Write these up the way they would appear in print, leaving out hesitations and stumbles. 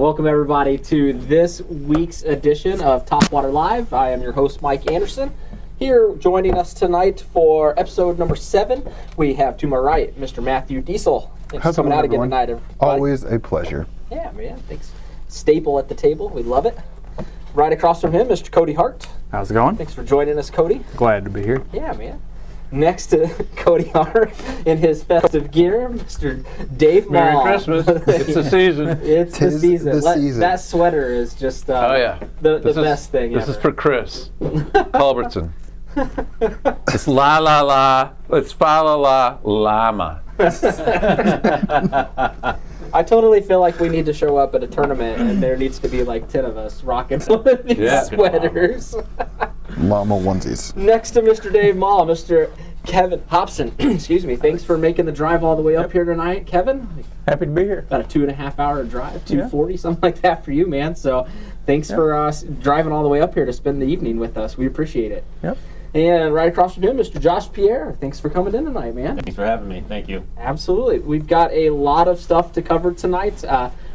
Welcome everybody to this week's edition of Topwater Live. I am your host, Mike Anderson. Here joining us tonight for episode number 7, we have to my right, Mr. Matthew Diesel. Thanks for coming out again tonight, everybody. Always a pleasure. Yeah, man. Thanks. Staple at the table. We love it. Right across from him, Mr. Cody Hart. How's it going? Thanks for joining us, Cody. Glad to be here. Yeah, man. Next to Cody Hart in his festive gear, Mr. Dave Merry Mall. Christmas. It's the season. It's the season. The season. That sweater is just the best thing This ever. is for Chris Culbertson. It's la la la. It's fa la la llama. I totally feel like we need to show up at a tournament and there needs to be like 10 of us rocking one of these sweaters. Llama onesies. Next to Mr. Dave Mall, Mr. Kevin Hobson. Excuse me. Thanks for making the drive all the way up here tonight, Kevin. Happy to be here. About a 2.5 hour drive, 2:40, something like that for you, man. So thanks for driving all the way up here to spend the evening with us. We appreciate it. Yep. And right across from him, Mr. Josh Pierre. Thanks for coming in tonight, man. Thanks for having me. Thank you. Absolutely. We've got a lot of stuff to cover tonight.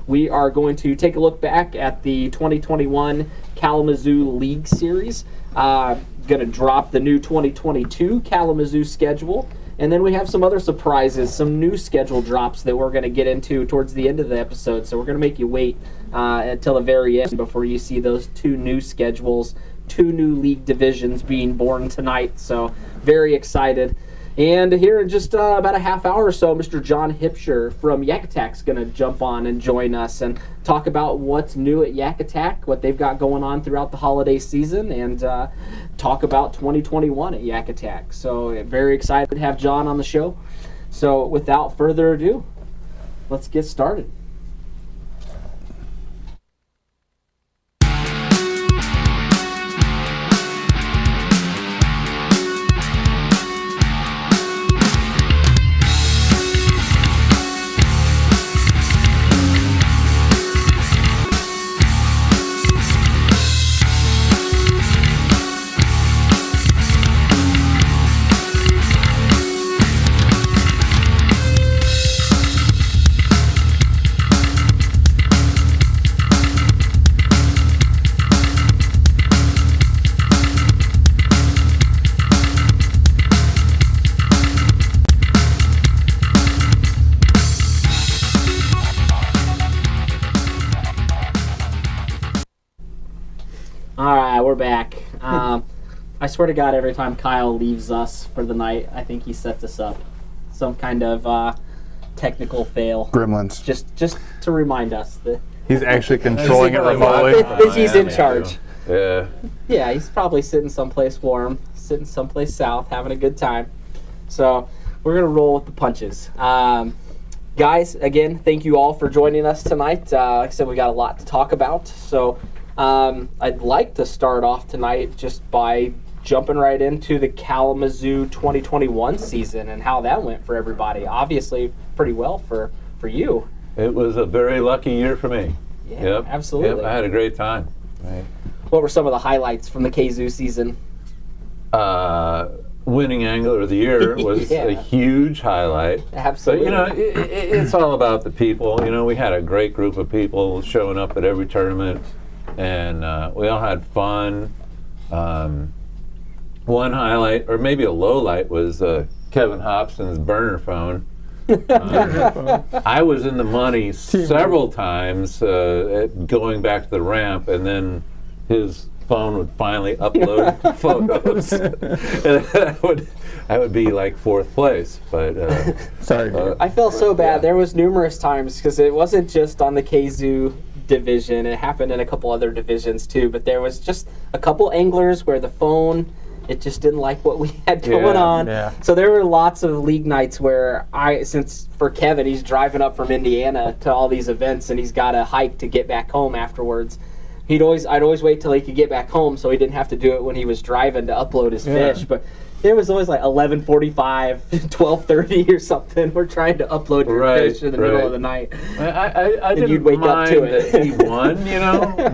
We are going to take a look back at the 2021 Kalamazoo League Series. Going to drop the new 2022 Kalamazoo schedule. And then we have some other surprises, some new schedule drops that we're going to get into towards the end of the episode. So we're going to make you wait until the very end before you see those 2 new schedules, 2 new league divisions being born tonight. So very excited. And here in just about a half hour or so, Mr. John Hipsher from Yak Attack is going to jump on and join us and talk about what's new at Yak Attack, what they've got going on throughout the holiday season, and talk about 2021 at Yak Attack. So very excited to have John on the show. So without further ado, let's get started. We're back. I swear to God, every time Kyle leaves us for the night, I think he sets us up. Some kind of technical fail. Gremlins. Just to remind us that He's actually controlling it remotely. that he's in charge. Yeah. Yeah, he's probably sitting someplace warm, sitting someplace south, having a good time. So we're going to roll with the punches. Guys, again, thank you all for joining us tonight. Like I said, we got a lot to talk about. So I'd like to start off tonight just by jumping right into the Kalamazoo 2021 season and how that went for everybody. Obviously, pretty well for you. It was a very lucky year for me. Yeah, absolutely. Yep, I had a great time. Right. What were some of the highlights from the KZoo season? Winning Angler of the Year was a huge highlight. Absolutely. But, it's all about the people. We had a great group of people showing up at every tournament, and we all had fun. One highlight, or maybe a low light, was Kevin Hobson's burner phone. I was in the money several times going back to the ramp, and then his phone would finally upload photos. And I would be like 4th place. But Sorry. I felt so bad. There was numerous times, because it wasn't just on the KZoo division. It happened in a couple other divisions too. But there was just a couple anglers where the phone, it just didn't like what we had going on. Yeah. So there were lots of league nights where since for Kevin, he's driving up from Indiana to all these events, and he's got to hike to get back home afterwards. I'd always wait till he could get back home so he didn't have to do it when he was driving to upload his fish. But it was always like 11:45, 12:30 or something. We're trying to upload your fish in the middle of the night. I didn't you'd wake up mind to it. that he won,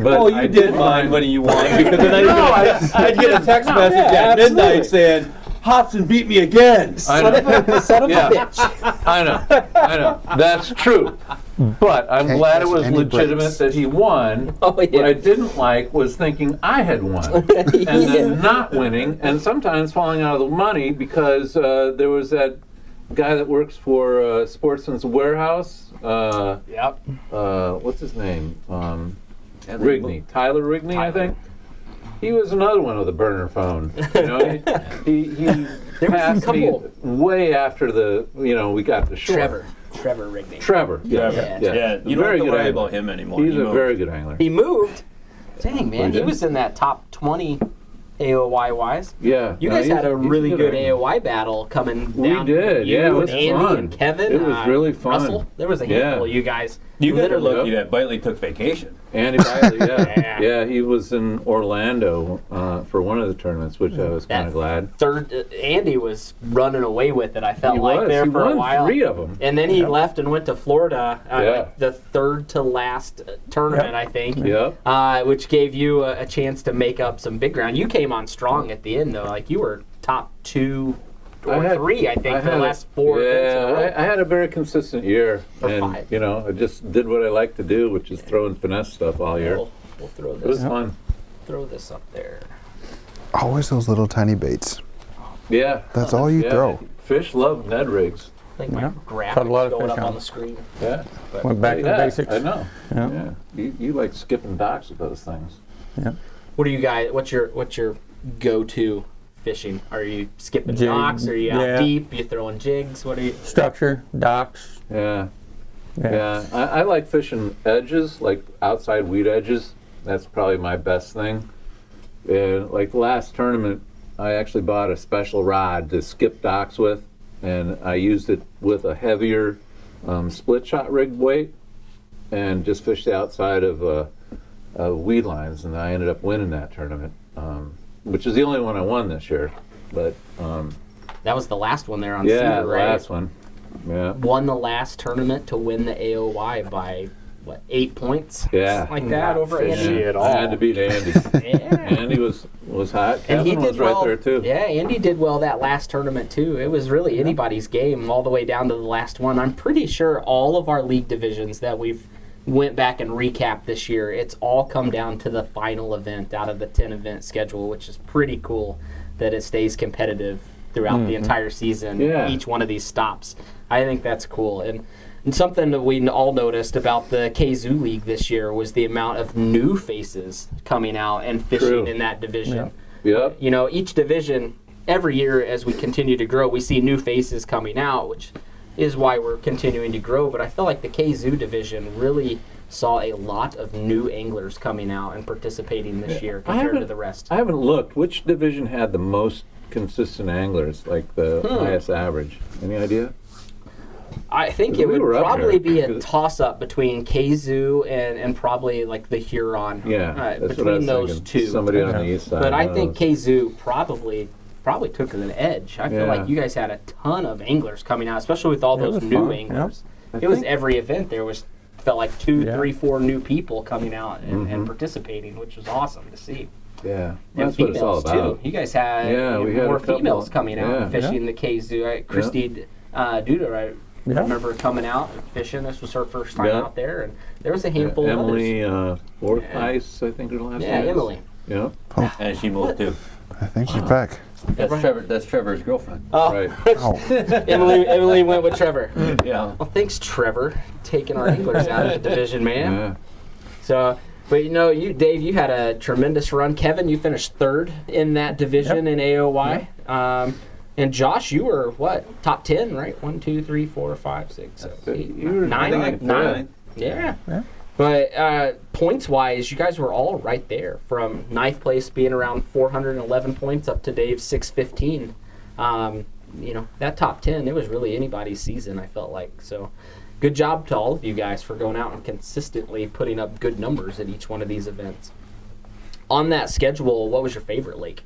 But Oh, you did mind when you won, because then I'd get a text message at midnight saying, Hobson beat me again. I know. Son of Yeah. a bitch. I know. That's true. But I'm Can't glad it catch was any legitimate breaks. that he won. Oh, yeah. What I didn't like was thinking I had won and then not winning, and sometimes falling out of the money because there was that guy that works for Sportsman's Warehouse. Yep. What's his name? Rigney. Tyler Rigney, I think. He was another one with a burner phone. You know, he passed me couple. way after we got to shore. Trevor Rigney. Trevor. Yeah. Yeah, you don't Very have to good worry angler. about him anymore. He's He a moved. very good angler. He moved. Dang, man. He He did? was in that top 20 AOY wise. Yeah. You no, guys he's- had a he's really good angler. AOY battle coming We down. did, You yeah, it and was Andy fun. and Kevin. It was really fun. Russell. There was a handful of you guys. You guys are literally. lucky that Biley took vacation. Andy Biley, Yeah. yeah, he was in Orlando for one of the tournaments, which I was kind That of glad. Third, Andy was running away with it. I felt He like was. there He for won a while. 3 of them. And then he left and went to Florida, Yeah. like the third to last tournament, I think. Yep. Which gave you a chance to make up some big ground. You came on strong at the end, though. Like you were top 2 or 3, I think, for the last 4 events. in a row. Yeah, I had a very consistent year, Or and 5. I just did what I like to do, which is throwing finesse stuff all year. We'll throw It was this. fun. Throw this up there. Always those little tiny baits. Yeah. That's all you Yeah. throw. Fish love Ned rigs. I think my Yeah. graphics Caught a lot of going fish up on on it. the screen. Yeah. Went back to the Yeah, basics. I know. Yeah. Yeah. You like skipping docks with those things. Yeah. What do you guys? What's your go-to fishing? Are you skipping Jig, docks? Are you out yeah. deep? You throwing jigs? What are you? Structure, docks. Yeah. Yeah. Yeah. I like fishing edges, like outside weed edges. That's probably my best thing. And like the last tournament, I actually bought a special rod to skip docks with, and I used it with a heavier split shot rig weight, and just fished the outside of weed lines, and I ended up winning that tournament, which is the only one I won this year. But That was the last one there on yeah, Cedar, the right? last one. Yeah. Won the last tournament to win the AOY by what, 8 points? Yeah. Something like that over fishy Andy. at I all. had to beat Andy. Yeah. Andy was hot. And he Kevin did was right well. there too. Yeah, Andy did well that last tournament too. It was really anybody's game all the way down to the last one. I'm pretty sure all of our league divisions that we've went back and recapped this year, it's all come down to the final event out of the 10 event schedule, which is pretty cool that it stays competitive throughout the entire season. Yeah. Each one of these stops. I think that's cool. And something that we all noticed about the KZoo League this year was the amount of new faces coming out and fishing True. in that division. Yep. You know, each division, every year as we continue to grow, we see new faces coming out, which is why we're continuing to grow. But I feel like the KZoo division really saw a lot of new anglers coming out and participating this year compared to the rest. I haven't looked. Which division had the most consistent anglers, like the highest average? Any idea? I think We it would were up probably there. be a toss-up between KZoo and probably like the Huron. Yeah, that's what I between was those thinking. two. Somebody on the east side. But I one of think those. KZoo probably took an edge. I feel Yeah. like you guys had a ton of anglers coming out, especially with all It those was new fun, anglers. I It was think- every event there was felt like 2, Yeah. 3, 4 new people coming out and Mm-hmm. participating, which was awesome to see. Yeah, And that's what it's all females about. too. You guys had Yeah, we had more a couple. females coming out Yeah. and fishing the KZoo. Christy Duda, I Yeah. remember coming out and fishing. This was her first time Yeah. out there, and there was a handful of others. Emily Forsyth, I think her last Yeah, name is. Emily. Yeah, And she moved too. I think she's back. That's Trevor's girlfriend. Oh, right. Oh, Emily went with Trevor. Yeah. Well, thanks, Trevor, taking our anglers out of the division, man. Yeah. So, but you, Dave, you had a tremendous run. Kevin, you finished third in that division in AOY. And Josh, you were what? Top 10, right? 1, 2, 3, 4, 5, 6, 7, 8, You were 9. ninth, Nine. Yeah. But points wise, you guys were all right there, from ninth place being around 411 points up to Dave's 615. You know, that top 10, it was really anybody's season, I felt like. So good job to all of you guys for going out and consistently putting up good numbers at each one of these events. On that schedule, what was your favorite lake?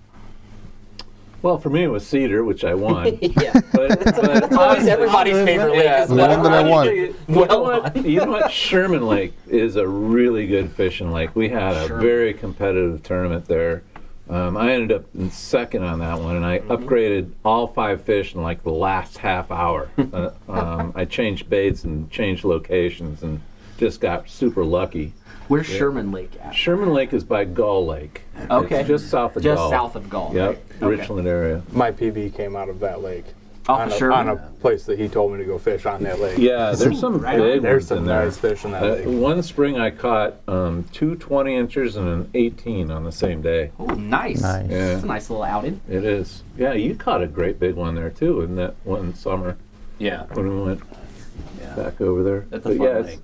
Well, for me it was Cedar, which I won. Yeah. but It's always everybody's favorite lake. Yeah, isn't The it? one that I won. You know what? You know what? Sherman Lake is a really good fishing lake. We had a Sherman. very competitive tournament there. I ended up in second on that one, and I upgraded all 5 fish in like the last half hour. I changed baits and changed locations and just got super lucky. Where's Sherman Lake at? Sherman Lake is by Gull Lake. Okay. It's just south of Just Gull. south of Gull. Yep, right? Okay. Richland area. My PB came out of that lake. Off of Sherman? On a place that he told me to go fish on that lake. Yeah, there's some Right big There's ones in some there. nice fish in that lake. One spring I caught 2 20-inchers and an 18 on the same day. Oh, nice. Nice. Yeah. That's a nice little outing. It is. Yeah, you caught a great big one there too in that one summer Yeah. when we went Yeah. back over there. That's a But fun yeah, lake.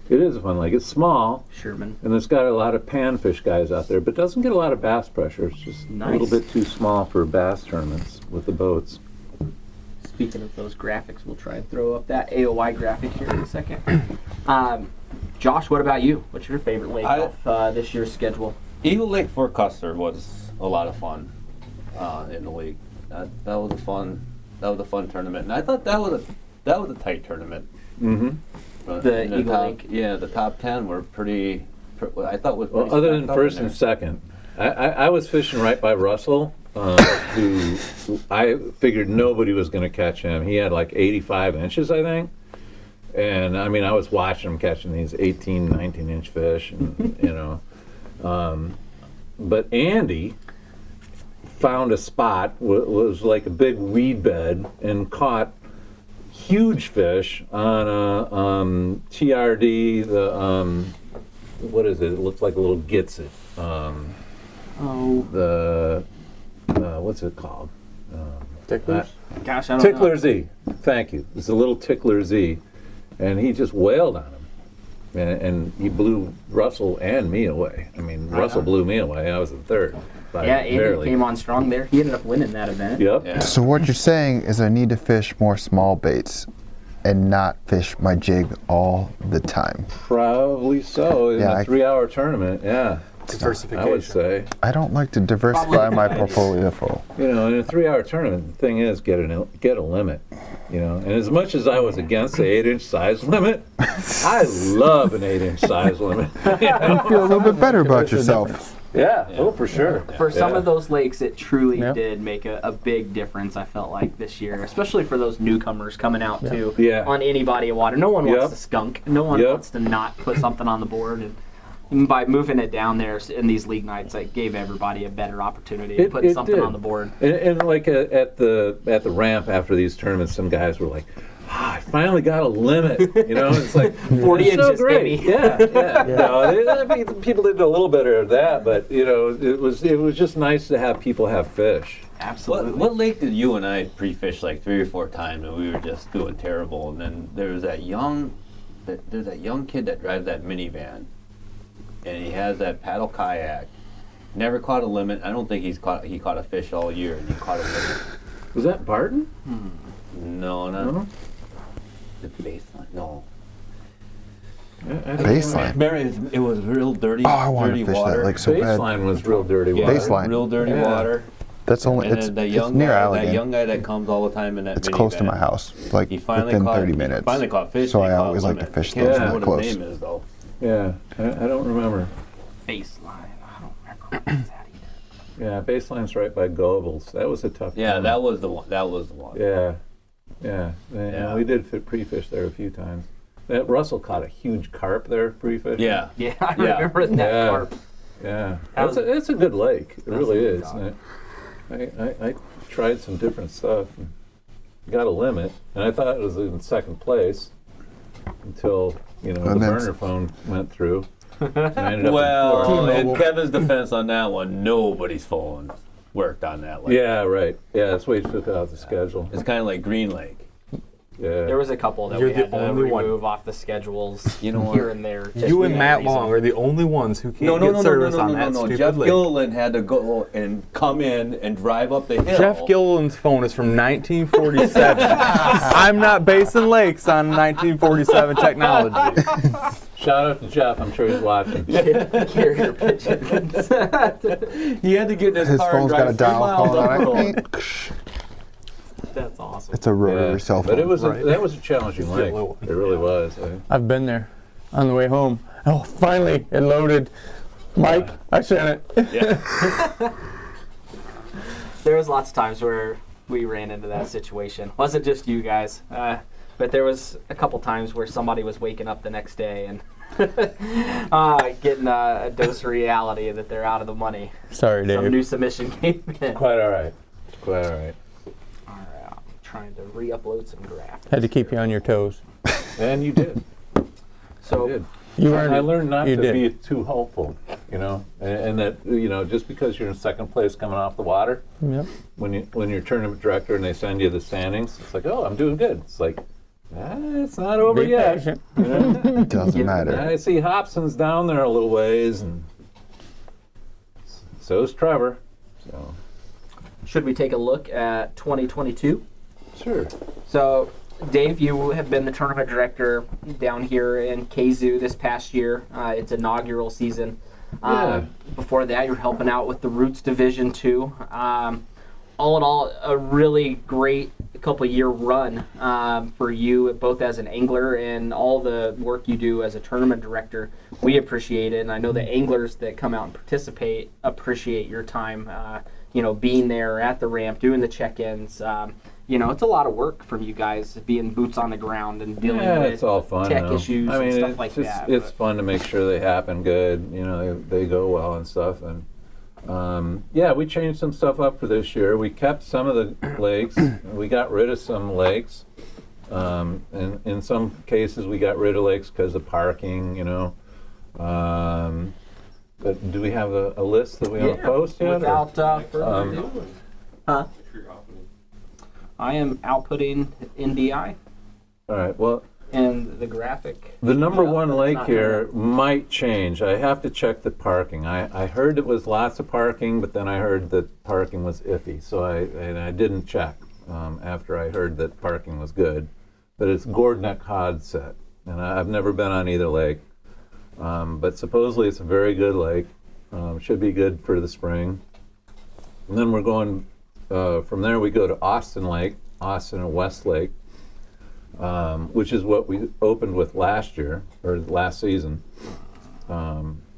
it is a fun lake. It's small Sherman. and it's got a lot of panfish guys out there, but doesn't get a lot of bass pressure. It's just a little Nice. bit too small for bass tournaments with the boats. Speaking of those graphics, we'll try and throw up that AOI graphic here in a second. Josh, what about you? What's your favorite lake off this year's schedule? Eagle Lake Fort Custer was a lot of fun in the league. That was a fun. That was a fun tournament, and I thought that was a tight tournament. Mm-hmm. The In Eagle top, Lake? Yeah, the top 10 were pretty. I thought was pretty Well, other than stacked up in first and there. second, I was fishing right by Russell, who I figured nobody was going to catch him. He had like 85 inches, I think. And I mean, I was watching him catching these 18, 19-inch fish, and you know. But Andy found a spot, was like a big weed bed, and caught huge fish on a TRD, the what is it? It looks like a little Gitsit. The what's it called? Ticklers? Gosh, I don't Tickler know. Z. Thank you. It's a little Tickler Z, and he just wailed on him, and he blew Russell and me away. I mean, Russell blew me away. I was in third. By Yeah, Andy barely. came on strong there. He ended up winning that event. Yep. Yeah. So what you're saying is I need to fish more small baits and not fish my jig all the time. Probably so in Yeah, a I- 3-hour tournament. Yeah. Diversification. I would say. I don't like to diversify my portfolio full. You know, in a 3-hour tournament, the thing is get a limit. You know, and as much as I was against the 8-inch size limit, I love an 8-inch size limit. You know? Feel a little bit better about yourself. Yeah. Oh, for sure. For some Yeah. of those lakes, it truly Yeah. did make a big difference, I felt like, this year, especially for those newcomers coming out, too, Yeah. on any body of water. No one Yep. wants to skunk. No one Yep. wants to not put something on the board. And by moving it down there in these league nights, it gave everybody a better opportunity of putting something did. on the board. And like at the ramp after these tournaments, some guys were like, I finally got a limit. You know, it's like 40 it's so inches, great. baby. Yeah. No, I mean, people did a little better of that, but you know, it was just nice to have people have fish. Absolutely. What lake did you and I pre-fish like 3 or 4 times, and we were just doing terrible? And then there's that young kid that drives that minivan, and he has that paddle kayak. Never caught a limit. I don't think he caught a fish all year, and he caught a limit. Was that Barton? No, not No? the baseline. No. Baseline. Remember, it was real dirty. Oh, I want dirty to fish water. that lake so bad. Baseline was real dirty Yeah, water. Baseline. real dirty Yeah. water. That's only And it's, then that it's young near guy, Allegan. that young guy that comes all the time in that It's close to minivan. my house, like He finally within caught, 30 he minutes. finally caught fish. So and he I caught a always like to limit. fish I can't those remember that what close. his name is though. Yeah, I don't remember. Baseline. I don't remember what that either. Yeah, baseline's right by Goebbels. That was a tough. Yeah, tournament. that was the one. That was the one. Yeah. Yeah. We did pre-fish there a few times. That Russell caught a huge carp there pre-fish. Yeah. Yeah, I Yeah. remember that Yeah. carp. Yeah, That was- it's a good lake. It really a good is. dog. I tried some different stuff and got a limit, and I thought it was in second place until the And then- burner phone went through. And I ended up in Well, fourth. in Kevin's defense on that one, nobody's phone worked on that lake. Yeah, right. Yeah, that's why he took it out the schedule. It's kind of like Green Lake. Yeah. There was a couple that You're we the had to only one. remove off the schedules You know what? here and there. just You for and that Matt reason. Long are the only ones who can't No, get service on that stupid Jeff lake. Gilliland had to go and come in and drive up the hill. Jeff Gilliland's phone is from 1947. I'm not basing lakes on 1947 technology. Shout out to Jeff. I'm sure he's watching. Carrier pigeons. He had to get in his, His car phone's and got a drive 3 dial miles code up on the it. road. That's awesome. It's a rotary cell phone. But it was Right. that was a challenging It's the lake. little- It really was. I've been there on the way home. Oh, finally, it loaded. Mike, I sent it. there was lots of times where we ran into that situation. Wasn't just you guys, but there was a couple times where somebody was waking up the next day and getting a dose of reality that they're out of the money. Sorry, Some Dave. new submission came in. Quite all right. Quite all right. All right, I'm trying to re-upload some graphics. Had to keep you on your toes. And you did. So You did. You I learned not You to did. be too hopeful, and that just because you're in second place coming off the water, Yep. when you're tournament director and they send you the standings, it's like, oh, I'm doing good. It's like, it's not over Be yet. patient. It doesn't Yeah, matter. I see Hobson's down there a little ways, and so's Trevor. So should we take a look at 2022? sure. So, Dave, you have been the tournament director down here in Kazoo this past year. It's inaugural season. Yeah. Before that, you're helping out with the Roots Division 2. All in all, a really great couple-year run for you, both as an angler and all the work you do as a tournament director. We appreciate it, and I know the anglers that come out and participate appreciate your time, being there at the ramp, doing the check-ins. It's a lot of work from you guys, being boots on the ground and dealing with It's all fun. tech though. issues I mean, and stuff it's like just, that. It's but- fun to make sure they happen good. They go well and stuff. And we changed some stuff up for this year. We kept some of the lakes. We got rid of some lakes. And in some cases, we got rid of lakes because of parking. But do we have a list that we want to post yet? or- Without further ado. Huh? I am outputting NDI All right. Well, and the graphic. the number Yeah, one but it's lake not here might change. I have to check the parking. I heard it was lots of parking, but then I heard that parking was iffy. So I didn't check after I heard that parking was good. But it's Gordneck Hod set, and I've never been on either lake. But supposedly it's a very good lake. Should be good for the spring. And then we're going from there. We go to Austin Lake, Austin and West Lake, which is what we opened with last year or last season.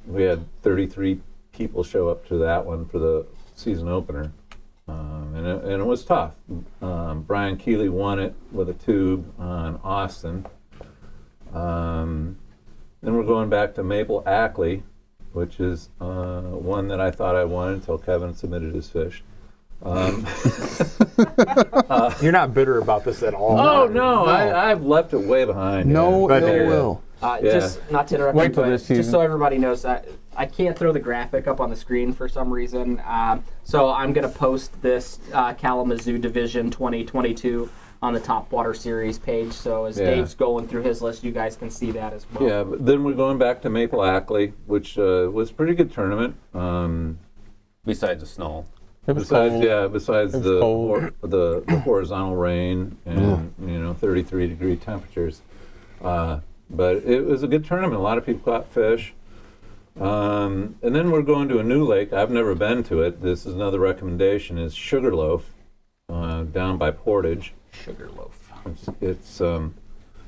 We had 33 people show up to that one for the season opener, and it was tough. Brian Keeley won it with a tube on Austin. Then we're going back to Maple Ackley, which is one that I thought I won until Kevin submitted his fish. You're not bitter about this at all. Oh no, I've left it way behind. No But, ill will. Yeah. Just not to interrupt Wait you, till but this just season. so everybody knows, I can't throw the graphic up on the screen for some reason. So I'm going to post this Kalamazoo Division 2022 on the Topwater Series page. So as Yeah. Dave's going through his list, you guys can see that as well. Yeah, but then we're going back to Maple Ackley, which was a pretty good tournament. Besides the snow. It was Besides, cold. besides It was the, cold. the horizontal rain and 33-degree temperatures, but it was a good tournament. A lot of people caught fish, and then we're going to a new lake. I've never been to it. This is another recommendation: is Sugarloaf down by Portage. Sugarloaf. It's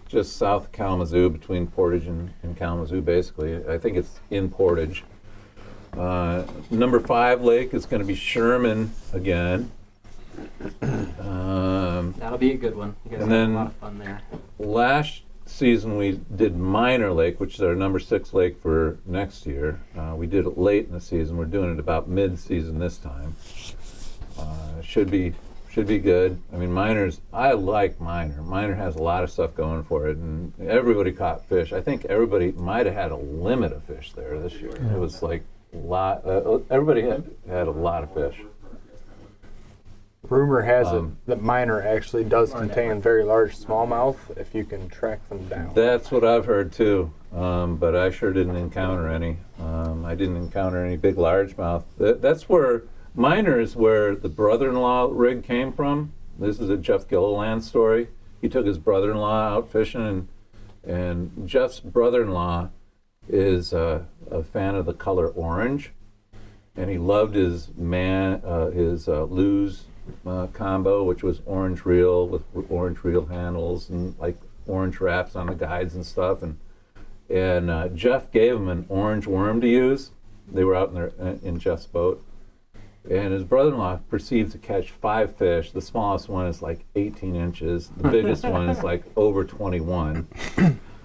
just south of Kalamazoo, between Portage and Kalamazoo. Basically, I think it's in Portage. Number 5 lake is going to be Sherman again. That'll be a good one. You guys And have then- a lot of fun there. Last season we did Minor Lake, which is our number 6 lake for next year. We did it late in the season. We're doing it about mid-season this time. Should be good. I mean, I like Minor. Minor has a lot of stuff going for it, and everybody caught fish. I think everybody might have had a limit of fish there this year. It was like everybody had a lot of fish. Rumor has it that Minor actually does contain very large smallmouth if you can track them down. That's what I've heard too, but I sure didn't encounter any. I didn't encounter any big largemouth. That's where Minor is where the brother-in-law rig came from. This is a Jeff Gilliland story. He took his brother-in-law out fishing, and Jeff's brother-in-law is a fan of the color orange, and he loved his Lew's combo, which was orange reel with orange reel handles and like orange wraps on the guides and stuff. And Jeff gave him an orange worm to use. They were out in Jeff's boat, and his brother-in-law proceeds to catch 5 fish. The smallest one is like 18 inches. The biggest one is like over 21.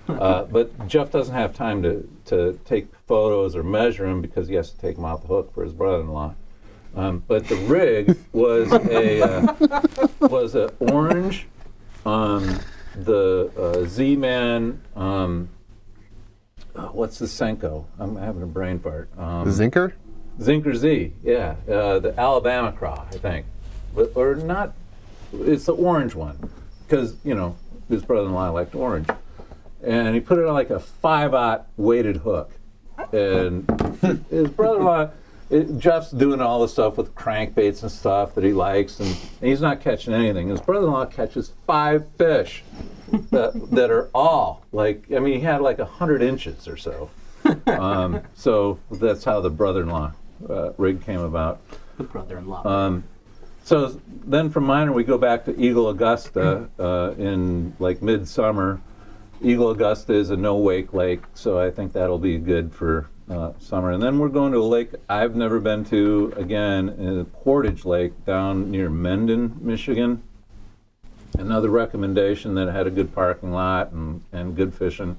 But Jeff doesn't have time to take photos or measure them because he has to take them off the hook for his brother-in-law. But the rig was a orange, the Z-Man. What's the Senko? I'm having a brain fart. Zinker? Zinker Z, yeah, the Alabama craw, I think, or not. It's the orange one, because his brother-in-law liked orange, and he put it on like a 5/0 weighted hook, and his brother-in-law, Jeff's doing all the stuff with crankbaits and stuff that he likes, and he's not catching anything. His brother-in-law catches 5 fish that are all he had like 100 inches or so. So that's how the brother-in-law rig came about. The brother-in-law. So then from Minor we go back to Eagle Augusta in like midsummer. Eagle Augusta is a no-wake lake, so I think that'll be good for summer. And then we're going to a lake I've never been to again, Portage Lake down near Mendon, Michigan. Another recommendation that had a good parking lot and good fishing.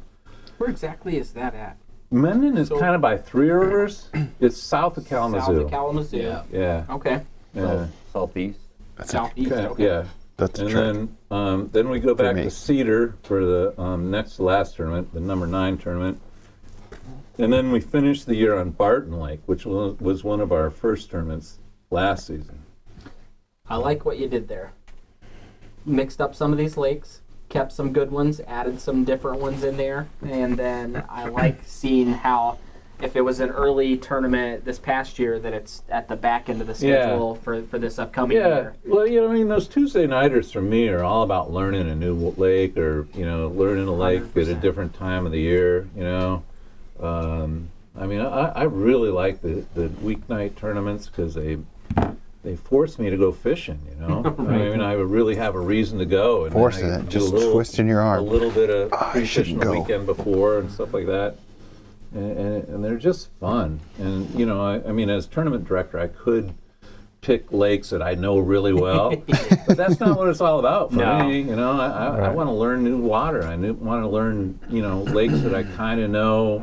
Where exactly is that at? Mendon is kind of by Three Rivers. It's south of Kalamazoo. South of Kalamazoo. Yeah. Yeah. Okay. Yeah. Southeast. Southeast. Okay, Okay. yeah. That's a And trip. then we go back me. to Cedar for the next to last tournament, the number 9 tournament. And then we finished the year on Barton Lake, which was one of our first tournaments last season. I like what you did there. Mixed up some of these lakes, kept some good ones, added some different ones in there, and then I like seeing how, if it was an early tournament this past year, that it's at the back end of the schedule for this upcoming Yeah, year. well, those Tuesday nighters for me are all about learning a new lake or, learning a lake at a 100%. different time of the year, I really like the weeknight tournaments because they force me to go fishing, I really have a reason to go. And then Forcing I it, do just twisting your a arm. little bit of I pre-fishing shouldn't the go. weekend before and stuff like that. And they're just fun. And, as tournament director, I could pick lakes that I know really well, but that's not what it's all about for No. me. I want to learn new water. I want to learn, lakes that I kind of know,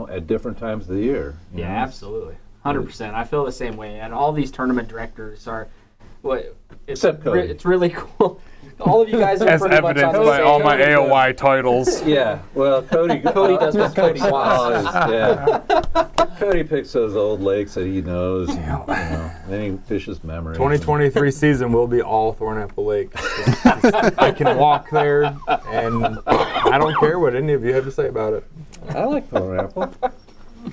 at different times of the year. you Yeah, know? absolutely. 100%. I feel the same way. And all these tournament directors are, Except Cody. it's really cool. All of you guys are As pretty much on evidenced the by same all my page. AOY titles. Yeah, well, Cody does what Cody wants. Yeah. Cody picks those old lakes that he knows. Then he fishes memories. 2023 season will be all Thornapple Lake. I can walk there, and I don't care what any of you have to say about it. I like Thornapple.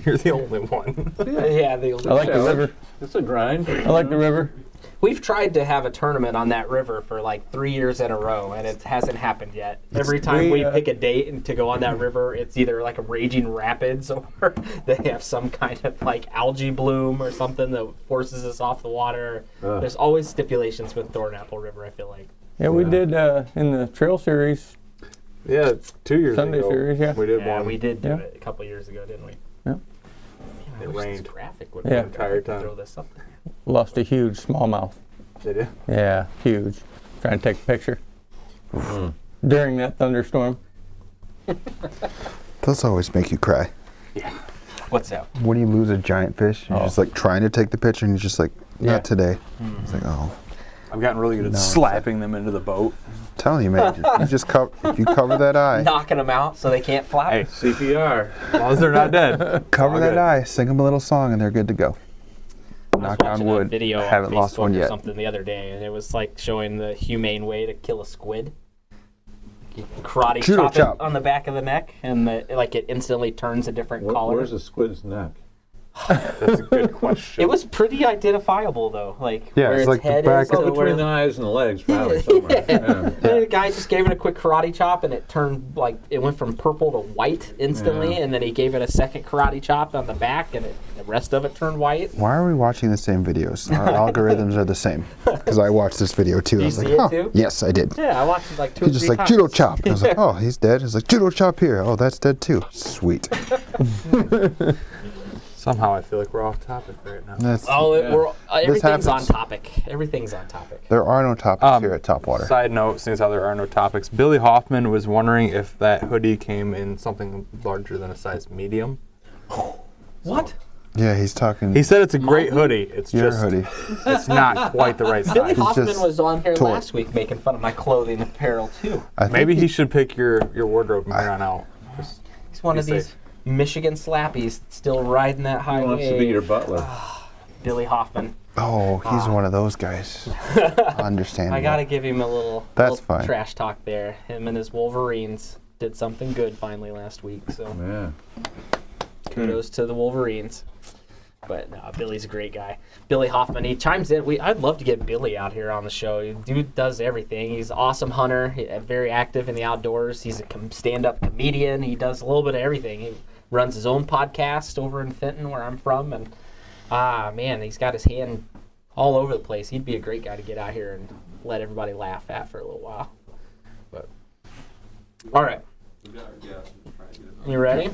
You're the only one. Yeah, they I like the river. It's a grind. I like the river. We've tried to have a tournament on that river for like 3 years in a row, and it hasn't happened yet. Every time we pick a date and to go on that river, it's either like a raging rapids or they have some kind of like algae bloom or something that forces us off the water. There's always stipulations with Thornapple River, I feel like. Yeah, we did in the trail series. Yeah, 2 years Sunday ago. series, yeah. We did Yeah, one. we did do Yeah. it a couple years ago, didn't we? Yeah. I It wish this rained. graphic would Yeah. work. Entire I could time. Throw this up there. Lost a huge smallmouth. Did you? Yeah, huge. Trying to take a picture during that thunderstorm. Those always make you cry. What's that? When you lose a giant fish, you're just like trying to take the picture and you're just like, not Yeah. today. It's like, oh, I've gotten really good at No. slapping them into the boat. I'm telling you, man, you just if you cover that eye, Knocking them out so they can't flap. Hey, CPR. as long as they're not dead. cover all that good. eye, sing them a little song, and they're good to go. I was Knock on watching a wood. video Haven't on lost Facebook one or yet. something the other day, and it was like showing the humane way to kill a squid. You karate Judo chop chop. it on the back of the neck, and it instantly turns a different color. Where's a squid's neck? That's a good question. It was pretty identifiable though, like Yeah, where it's its like the head back is. of- to where Between the eyes and the legs, probably somewhere. Yeah. The guy just gave it a quick karate chop, and it turned it went from purple to white instantly. Yeah. And then he gave it a second karate chop on the back, and the rest of it turned white. Why are we watching the same videos? Our algorithms are the same. Because I watched this video too. Did I was you like, see it huh. too? Yes, I did. Yeah, I watched it like 2 or He's 3 just like times. judo chop. And I was like, oh, he's dead. He's like judo chop here. Oh, that's dead too. Sweet. Somehow I feel like we're off topic right now. That's, Everything's on happens. topic. Everything's on topic. there are no topics here at Topwater. Side note, since how there are no topics, Billy Hoffman was wondering if that hoodie came in something larger than a size medium. What? Yeah, he's talking He said it's a great hoodie. It's your just hoodie. it's not quite the right Billy size. Hoffman just was on here tore. last week making fun of my clothing apparel too. I think Maybe he should pick your wardrobe from here on out. Just He's one be of these safe. Michigan slappies still riding that high He wants to wave. be your butler. Billy Hoffman. Oh, he's one of those guys. Understandable. I gotta give him a little, That's little fine. trash talk there. Him and his Wolverines did something good finally last week. So Yeah. kudos to the Wolverines. But no, Billy's a great guy. Billy Hoffman, he chimes in. I'd love to get Billy out here on the show. Dude does everything. He's an awesome hunter, very active in the outdoors. He's a stand-up comedian. He does a little bit of everything. He runs his own podcast over in Fenton, where I'm from. And, man, he's got his hand all over the place. He'd be a great guy to get out here and let everybody laugh at for a little while. But all right. You ready?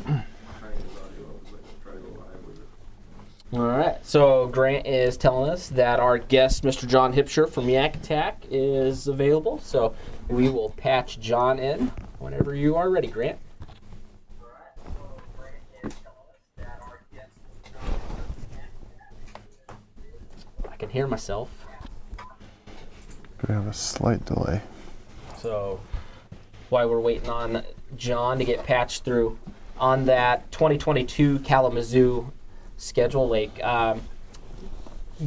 All right, so Grant is telling us that our guest, Mr. John Hipsher from Yak Attack, is available. So we will patch John in whenever you are ready, Grant. I can hear myself. We have a slight delay. So while we're waiting on John to get patched through on that 2022 Kalamazoo schedule, like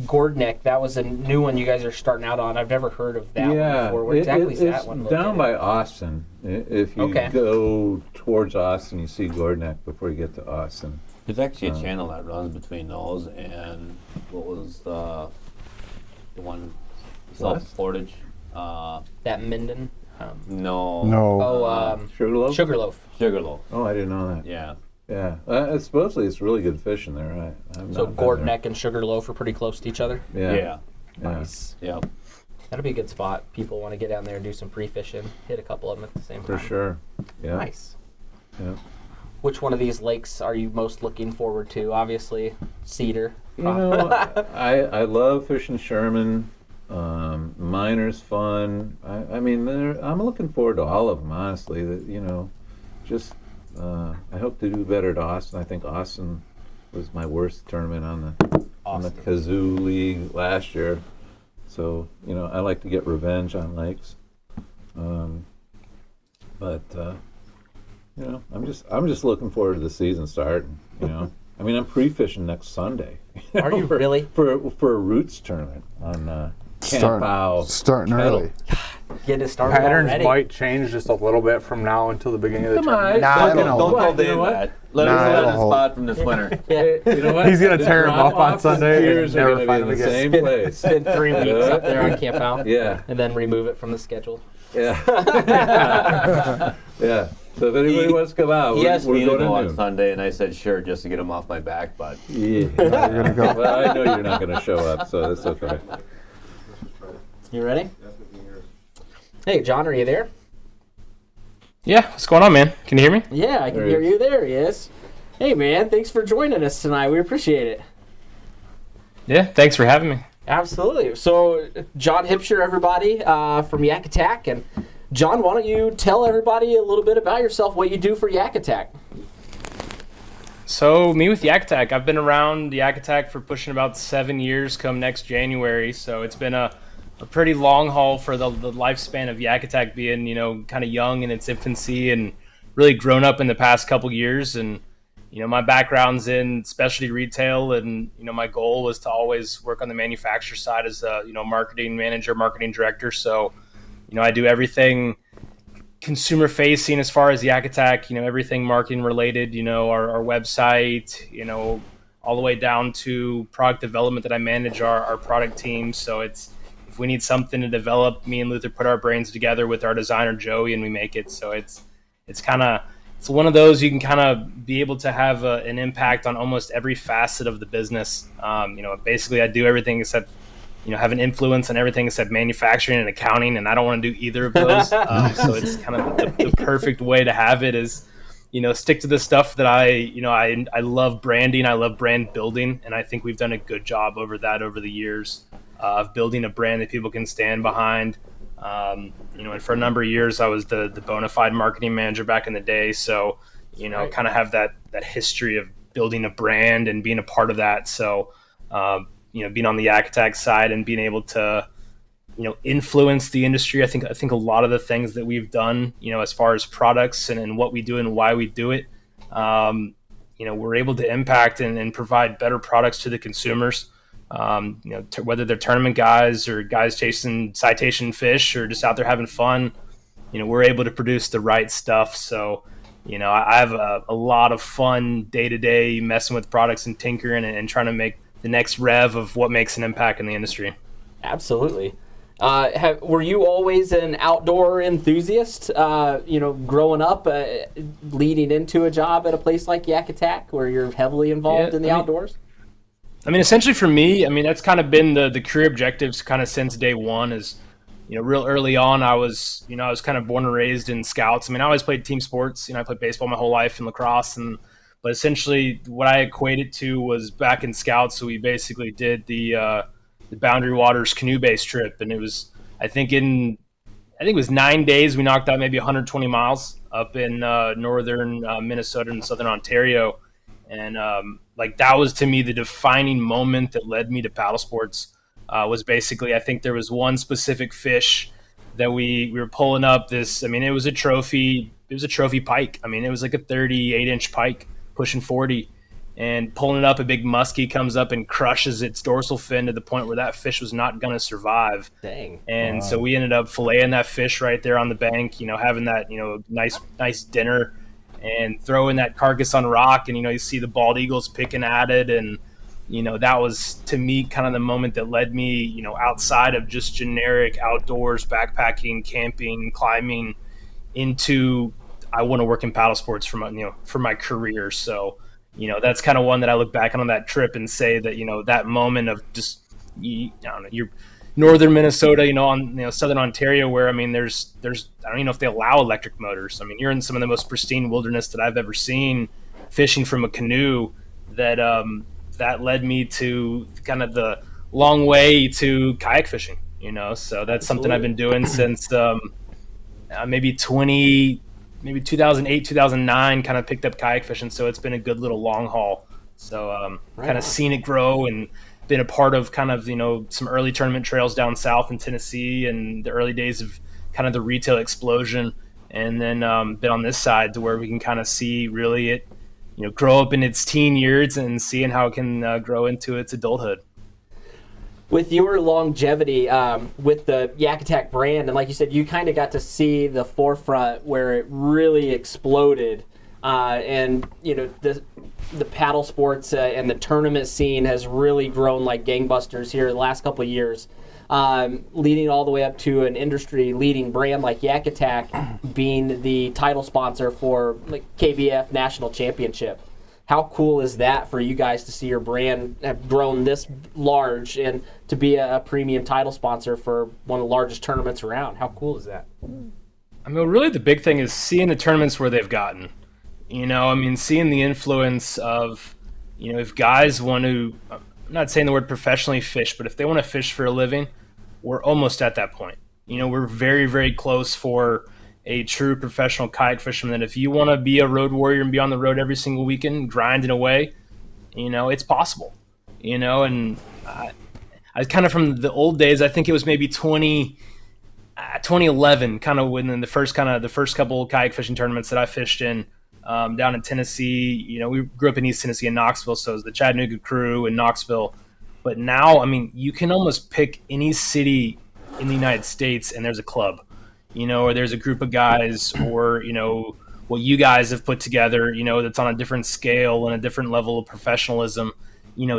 Gordneck, that was a new one you guys are starting out on. I've never heard of that one before. Where exactly is that one It's located? down by Austin. If you Okay. go towards Austin, you see Gordneck before you get to Austin. There's actually a channel that runs between those and what was the one self-portage? That Minden. No. No. Sugarloaf? Sugarloaf. Sugarloaf. Oh, I didn't know that. Yeah. Yeah. Supposedly it's really good fish in there. I've So not been there. Gordneck and Sugarloaf are pretty close to each other. Yeah. Yeah. Yeah. Nice. Yep. That'll be a good spot. People want to get down there and do some pre-fishing. Hit a couple of them at the same For time. sure. Yeah. Nice. Yeah. Which one of these lakes are you most looking forward to? Obviously, Cedar. You know, I love fishing Sherman. Miner's fun. I mean, I'm looking forward to all of them, honestly. Just I hope to do better at Austin. I think Austin was my worst tournament on the Kazoo League last year. So I like to get revenge on lakes. But I'm just looking forward to the season starting. I mean, I'm pre-fishing next Sunday. Are you really? For a roots tournament on Camp Bow. Starting Kettle. early. Get it started Patterns already. might change just a little bit from now until the beginning of the Come tournament. on. Nah, Don't it'll hold. tell You know Dave what? that. Let Nah, him it'll let his hold. spot from this winter. Yeah. You know what? He's gonna The tear him up on drop-offs and Sunday and piers are never gonna find be him in the again. same place. Spend 3 weeks up there on Camp Out. Yeah. And then remove it from the schedule. Yeah. Yeah. So if anybody wants to come out, He asked we're me to going go to on noon. Sunday, and I said sure, just to get him off my back. But Yeah. You're gonna go. Well, I know you're not going to show up, so that's okay. You ready? Hey, John, are you there? Yeah, what's going on, man? Can you hear me? Yeah, I can There he hear is. you. There he is. Hey, man, thanks for joining us tonight. We appreciate it. Yeah, thanks for having me. Absolutely. So, John Hipsher, everybody, from Yak Attack. And, John, why don't you tell everybody a little bit about yourself, what you do for Yak Attack? So, me with Yak Attack, I've been around Yak Attack for pushing about 7 years come next January. So, it's been a pretty long haul for the lifespan of Yak Attack being, kind of young in its infancy and really grown up in the past couple years. And, my background's in specialty retail, and, my goal was to always work on the manufacturer side as a, marketing manager, marketing director. So, I do everything consumer facing as far as Yak Attack, everything marketing related, our website, all the way down to product development that I manage our product team. So if we need something to develop, me and Luther put our brains together with our designer Joey and we make it. So it's one of those you can kind of be able to have an impact on almost every facet of the business. Basically I do everything except have an influence on everything except manufacturing and accounting, and I don't want to do either of those. So it's kind of the perfect way to have it is, stick to the stuff that I love branding. I love brand building, and I think we've done a good job over the years of building a brand that people can stand behind. And for a number of years, I was the bona fide marketing manager back in the day. So, kind of have that history of building a brand and being a part of that. So, being on the Yak Attack side and being able to, influence the industry. I think a lot of the things that we've done, as far as products and what we do and why we do it, we're able to impact and provide better products to the consumers. Whether they're tournament guys or guys chasing citation fish or just out there having fun, we're able to produce the right stuff. So, I have a lot of fun day to day messing with products and tinkering and trying to make the next rev of what makes an impact in the industry. Absolutely. Were you always an outdoor enthusiast, growing up, leading into a job at a place like Yak Attack where you're heavily involved in the outdoors? Essentially for me, that's kind of been the career objectives kind of since day one is, real early on, I was kind of born and raised in scouts. I always played team sports. I played baseball my whole life and lacrosse. But essentially what I equated to was back in scouts. So we basically did the Boundary Waters canoe-based trip. And it was, I think it was 9 days. We knocked out maybe 120 miles up in northern Minnesota and southern Ontario. And that was to me the defining moment that led me to paddle sports. Was basically, I think there was one specific fish that we were pulling up this. It was a trophy pike. It was like a 38-inch pike pushing 40, and pulling it up, a big muskie comes up and crushes its dorsal fin to the point where that fish was not going to survive. Dang. And so we ended up filleting that fish right there on the bank, having that, nice dinner and throwing that carcass on rock. And, you see the bald eagles picking at it. And, that was to me kind of the moment that led me, outside of just generic outdoors, backpacking, camping, climbing, into I want to work in paddle sports for my career. So, that's kind of one that I look back on that trip and say that, that moment of just, you're northern Minnesota, on, southern Ontario, where, there's, I don't even know if they allow electric motors. You're in some of the most pristine wilderness that I've ever seen, fishing from a canoe that led me to kind of the long way to kayak fishing, so that's something I've been doing since, maybe 2008, 2009, kind of picked up kayak fishing. So it's been a good little long haul. So kind of seen it grow and been a part of kind of, some early tournament trails down south in Tennessee and the early days of kind of the retail explosion. And then been on this side to where we can kind of see really it, grow up in its teen years and seeing how it can grow into its adulthood. With your longevity with the Yak Attack brand, and like you said, you kind of got to see the forefront where it really exploded, and the paddle sports and the tournament scene has really grown like gangbusters here the last couple of years, leading all the way up to an industry-leading brand like Yak Attack being the title sponsor for KBF National Championship. How cool is that for you guys to see your brand have grown this large and to be a premium title sponsor for one of the largest tournaments around? How cool is that? Really the big thing is seeing the tournaments where they've gotten. Seeing the influence of, if guys want to, I'm not saying the word professionally fish, but if they want to fish for a living, we're almost at that point. We're very, very close for a true professional kayak fisherman, that if you want to be a road warrior and be on the road every single weekend grinding away, it's possible. And I kind of, from the old days, I think it was maybe 2011, kind of when the first couple kayak fishing tournaments that I fished in down in Tennessee. We grew up in East Tennessee in Knoxville, so it was the Chattanooga crew in Knoxville. But now, you can almost pick any city in the United States and there's a club. Or there's a group of guys, or, what you guys have put together, that's on a different scale and a different level of professionalism.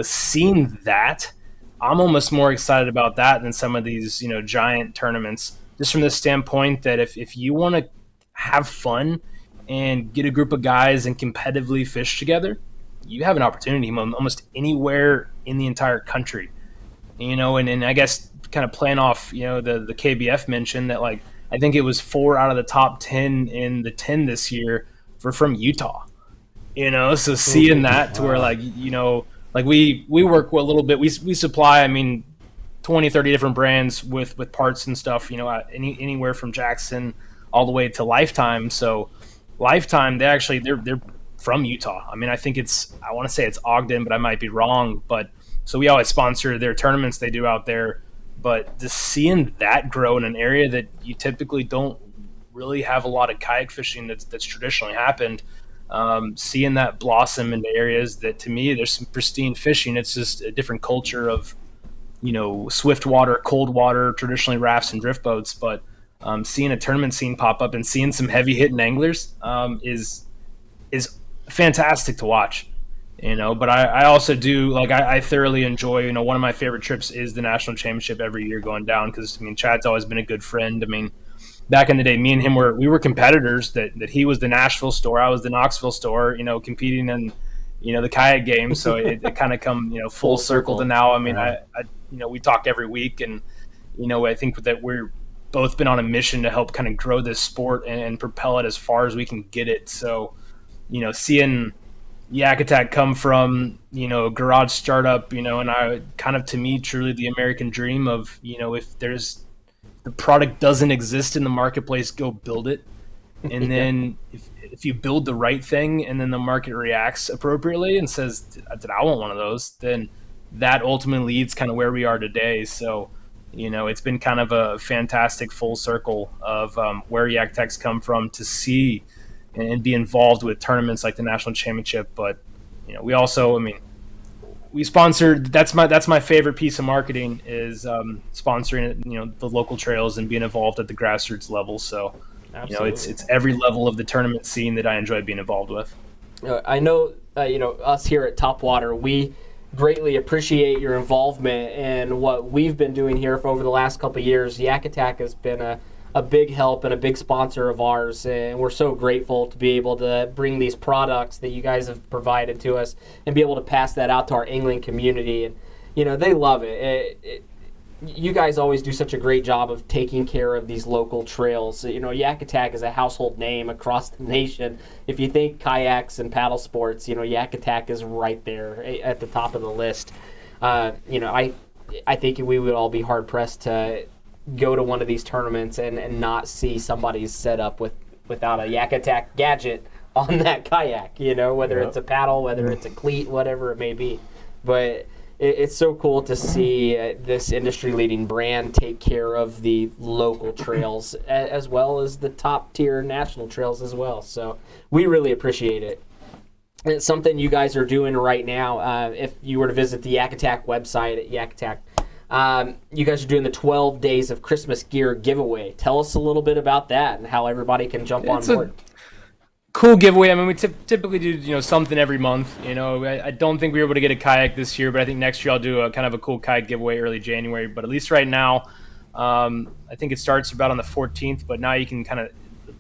Seeing that, I'm almost more excited about that than some of these, giant tournaments, just from the standpoint that if you want to have fun and get a group of guys and competitively fish together, you have an opportunity almost anywhere in the entire country. And I guess kind of playing off, the KBF mention that, I think it was 4 out of the top 10 in the 10 this year we're from Utah, so seeing that to where like, we work a little bit, we supply, 20, 30 different brands with parts and stuff, anywhere from Jackson all the way to Lifetime. So Lifetime, they're from Utah. I think I want to say it's Ogden, but I might be wrong. But so we always sponsor their tournaments they do out there. But just seeing that grow in an area that you typically don't really have a lot of kayak fishing that's traditionally happened, seeing that blossom into areas that, to me, there's some pristine fishing. It's just a different culture of, swift water, cold water, traditionally rafts and drift boats. But seeing a tournament scene pop up and seeing some heavy hitting anglers is fantastic to watch. But I also do, like, I thoroughly enjoy, one of my favorite trips is the national championship every year going down, because Chad's always been a good friend. Back in the day, me and him we were competitors. That he was the Nashville store, I was the Knoxville store, competing in the kayak game. So it kind of come full circle to now. We talk every week, and I think that we're both been on a mission to help kind of grow this sport and propel it as far as we can get it. So seeing Yak Attack come from a garage startup, and I kind of, to me, truly the American dream of if the product doesn't exist in the marketplace, go build it. And then if you build the right thing and then the market reacts appropriately and says, did I want one of those, then that ultimately leads kind of where we are today. So, it's been kind of a fantastic full circle of where Yak Attacks come from to see and be involved with tournaments like the national championship. But, we also, we sponsored, that's my favorite piece of marketing is sponsoring, the local trails and being involved at the grassroots level. So, it's every level of the tournament scene that I enjoy being involved with. I know, us here at Topwater, we greatly appreciate your involvement in what we've been doing here for over the last couple of years. Yak Attack has been a big help and a big sponsor of ours, and we're so grateful to be able to bring these products that you guys have provided to us and be able to pass that out to our angling community. And they love it. You guys always do such a great job of taking care of these local trails. Yak Attack is a household name across the nation. If you think kayaks and paddle sports, Yak Attack is right there at the top of the list. I think we would all be hard pressed to go to one of these tournaments and not see somebody's set up without a Yak Attack gadget on that kayak, whether it's a paddle, whether it's a cleat, whatever it may be. But it's so cool to see this industry-leading brand take care of the local trails as well as the top-tier national trails as well. So we really appreciate it. It's something you guys are doing right now. If you were to visit the Yak Attack website at Yak Attack, you guys are doing the 12 Days of Christmas Gear giveaway. Tell us a little bit about that and how everybody can jump on board. Cool giveaway. We typically do something every month. I don't think we were able to get a kayak this year, but I think next year I'll do a kind of a cool kayak giveaway early January. But at least right now, I think it starts about on the 14th. But now you can kind of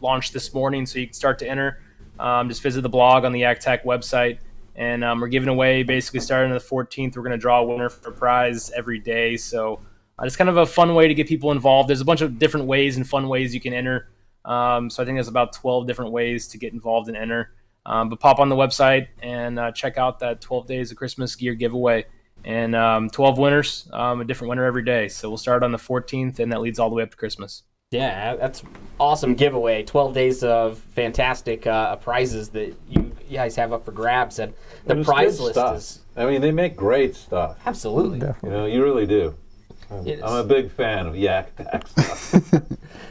launch this morning, so you can start to enter. Just visit the blog on the Yak Attack website, and we're giving away basically starting on the 14th. We're going to draw a winner for a prize every day. So it's kind of a fun way to get people involved. There's a bunch of different ways and fun ways you can enter. So I think there's about 12 different ways to get involved and enter. But pop on the website and check out that 12 Days of Christmas Gear giveaway. And 12 winners, a different winner every day. So we'll start on the 14th, and that leads all the way up to Christmas. Yeah, that's awesome giveaway. 12 days of fantastic prizes that you guys have up for grabs. And the prize list is... they make great stuff. Absolutely. Definitely. You really do. I'm a big fan of Yak Attack stuff.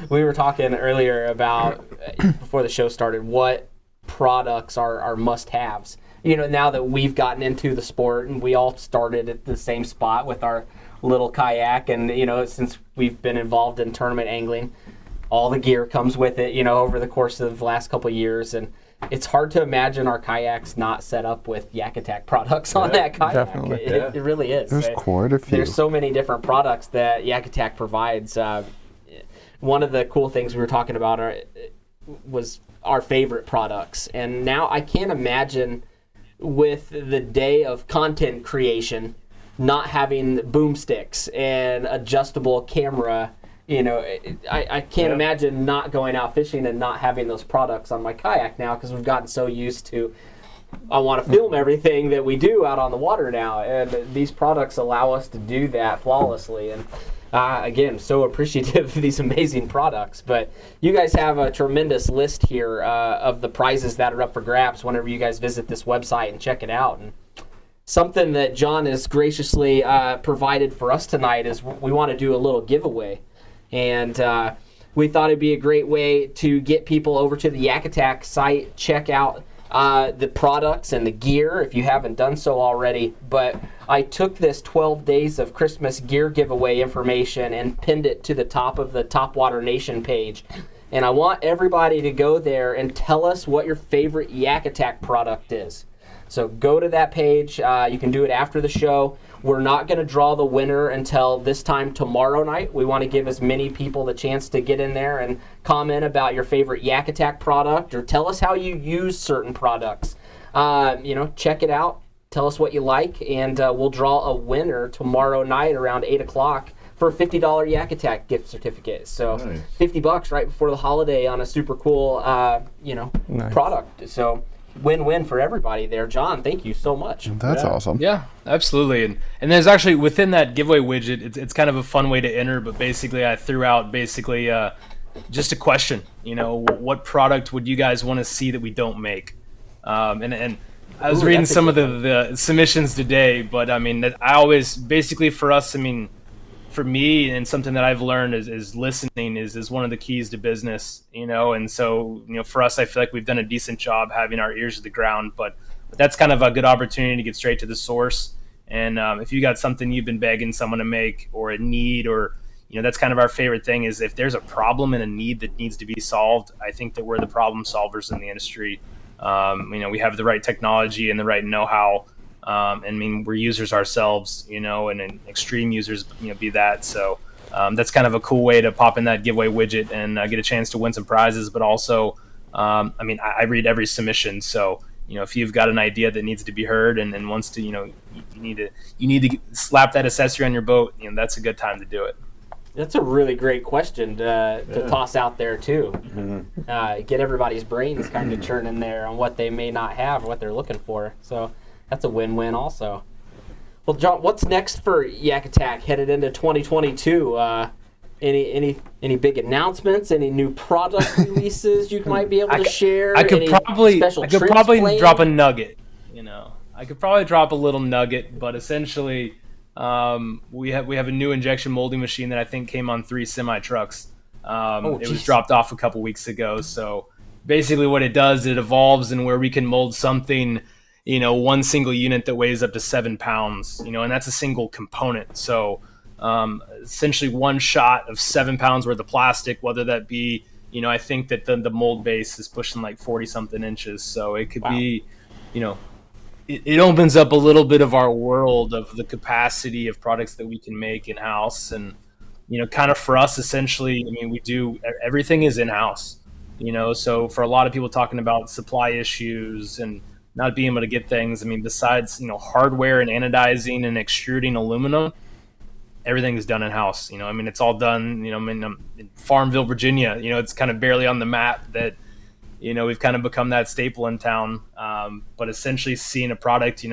We were talking earlier about, before the show started, what products are must-haves. Now that we've gotten into the sport and we all started at the same spot with our little kayak, and since we've been involved in tournament angling, all the gear comes with it, over the course of the last couple of years, and it's hard to imagine our kayaks not set up with Yak Attack products on that kayak. Definitely. It really is. There's quite a few. There's so many different products that Yak Attack provides. One of the cool things we were talking about was our favorite products, and now I can't imagine with the day of content creation not having boomsticks and adjustable camera I can't imagine not going out fishing and not having those products on my kayak now, because we've gotten so used to, I want to film everything that we do out on the water now, and these products allow us to do that flawlessly. And again, so appreciative of these amazing products. But you guys have a tremendous list here of the prizes that are up for grabs whenever you guys visit this website and check it out. And something that John has graciously provided for us tonight is we want to do a little giveaway. And we thought it'd be a great way to get people over to the Yak Attack site, check out the products and the gear if you haven't done so already. But I took this 12 days of Christmas gear giveaway information and pinned it to the top of the Topwater Nation page. And I want everybody to go there and tell us what your favorite Yak Attack product is. So go to that page. You can do it after the show. We're not going to draw the winner until this time tomorrow night. We want to give as many people the chance to get in there and comment about your favorite Yak Attack product, or tell us how you use certain products. Check it out. Tell us what you like, and we'll draw a winner tomorrow night around 8 o'clock for a $50 Yak Attack gift certificate. So Nice. $50 right before the holiday on a super cool, Nice. product. So win-win for everybody there. John, thank you so much. That's awesome. Yeah, absolutely. And there's actually, within that giveaway widget, it's kind of a fun way to enter, but basically I threw out just a question. What product would you guys want to see that we don't make? And I was reading some of the submissions today, but I mean, I always, basically for us, I mean, for me, and something that I've learned is listening is one of the keys to business, and so, for us, I feel like we've done a decent job having our ears to the ground, but that's kind of a good opportunity to get straight to the source. And if you got something you've been begging someone to make, or a need, or, that's kind of our favorite thing, is if there's a problem and a need that needs to be solved, I think that we're the problem solvers in the industry. We have the right technology and the right know-how. I mean, we're users ourselves, and extreme users, be that. So that's kind of a cool way to pop in that giveaway widget and get a chance to win some prizes. But also, I read every submission. So, if you've got an idea that needs to be heard and wants to, you need to slap that accessory on your boat, that's a good time to do it. That's a really great question to toss out there, too. Mm-hmm. Get everybody's brains kind of churning there on what they may not have or what they're looking for. So that's a win-win also. Well, John, what's next for Yak Attack headed into 2022? Any big announcements? Any new product releases you might be able to share? I could probably drop a nugget. I could probably drop a little nugget, but essentially, we have a new injection molding machine that I think came on 3 semi trucks. It was dropped off a couple weeks ago. So basically, what it does, it evolves in where we can mold something, one single unit that weighs up to 7 pounds, and that's a single component. So essentially one shot of 7 pounds worth of plastic, whether that be, I think that the mold base is pushing like 40 something inches. So it could be, it opens up a little bit of our world of the capacity of products that we can make in house. And, kind of for us, essentially, we do, everything is in house, so for a lot of people talking about supply issues and not being able to get things, besides, hardware and anodizing and extruding aluminum, everything is done in house. It's all done, in Farmville, Virginia, it's kind of barely on the map that, we've kind of become that staple in town. But essentially seeing a product,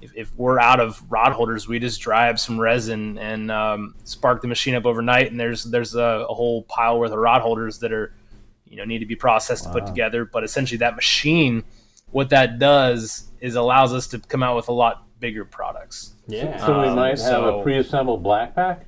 if we're out of rod holders, we just dry up some resin and spark the machine up overnight. And there's a whole pile worth of rod holders that are, need to be processed to put together. But essentially that machine, what that does is allows us to come out with a lot bigger products. Yeah. So we might have a pre-assembled black pack?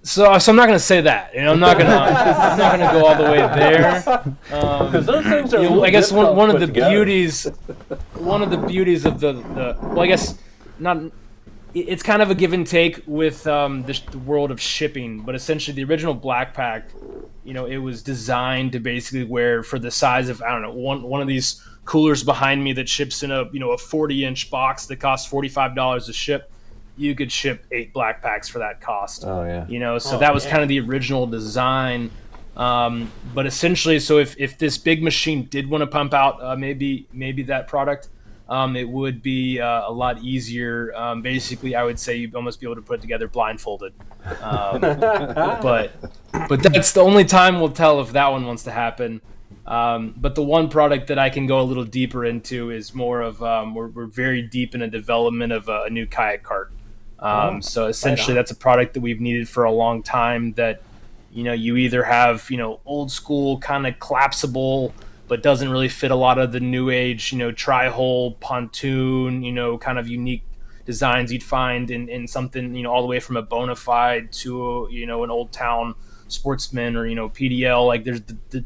So I'm not going to say that. I'm not going to go all the way there. Because those things are. I guess one of the together. beauties of the well, I guess not. It's kind of a give and take with the world of shipping, but essentially the original black pack, it was designed to basically where for the size of, I don't know, one of these coolers behind me that ships in a 40-inch box that costs $45 to ship, you could ship 8 black packs for that cost. Oh yeah. So that was kind of the original design. But essentially, so if this big machine did want to pump out maybe that product, it would be a lot easier. Basically, I would say you'd almost be able to put it together blindfolded. But that's the only time we'll tell if that one wants to happen. But the one product that I can go a little deeper into is more of we're very deep in a development of a new kayak cart. So essentially, that's a product that we've needed for a long time. That you either have old school kind of collapsible, but doesn't really fit a lot of the new age tri-hull pontoon kind of unique designs you'd find in something all the way from a bona fide to an old town Sportsman or PDL. Like there's the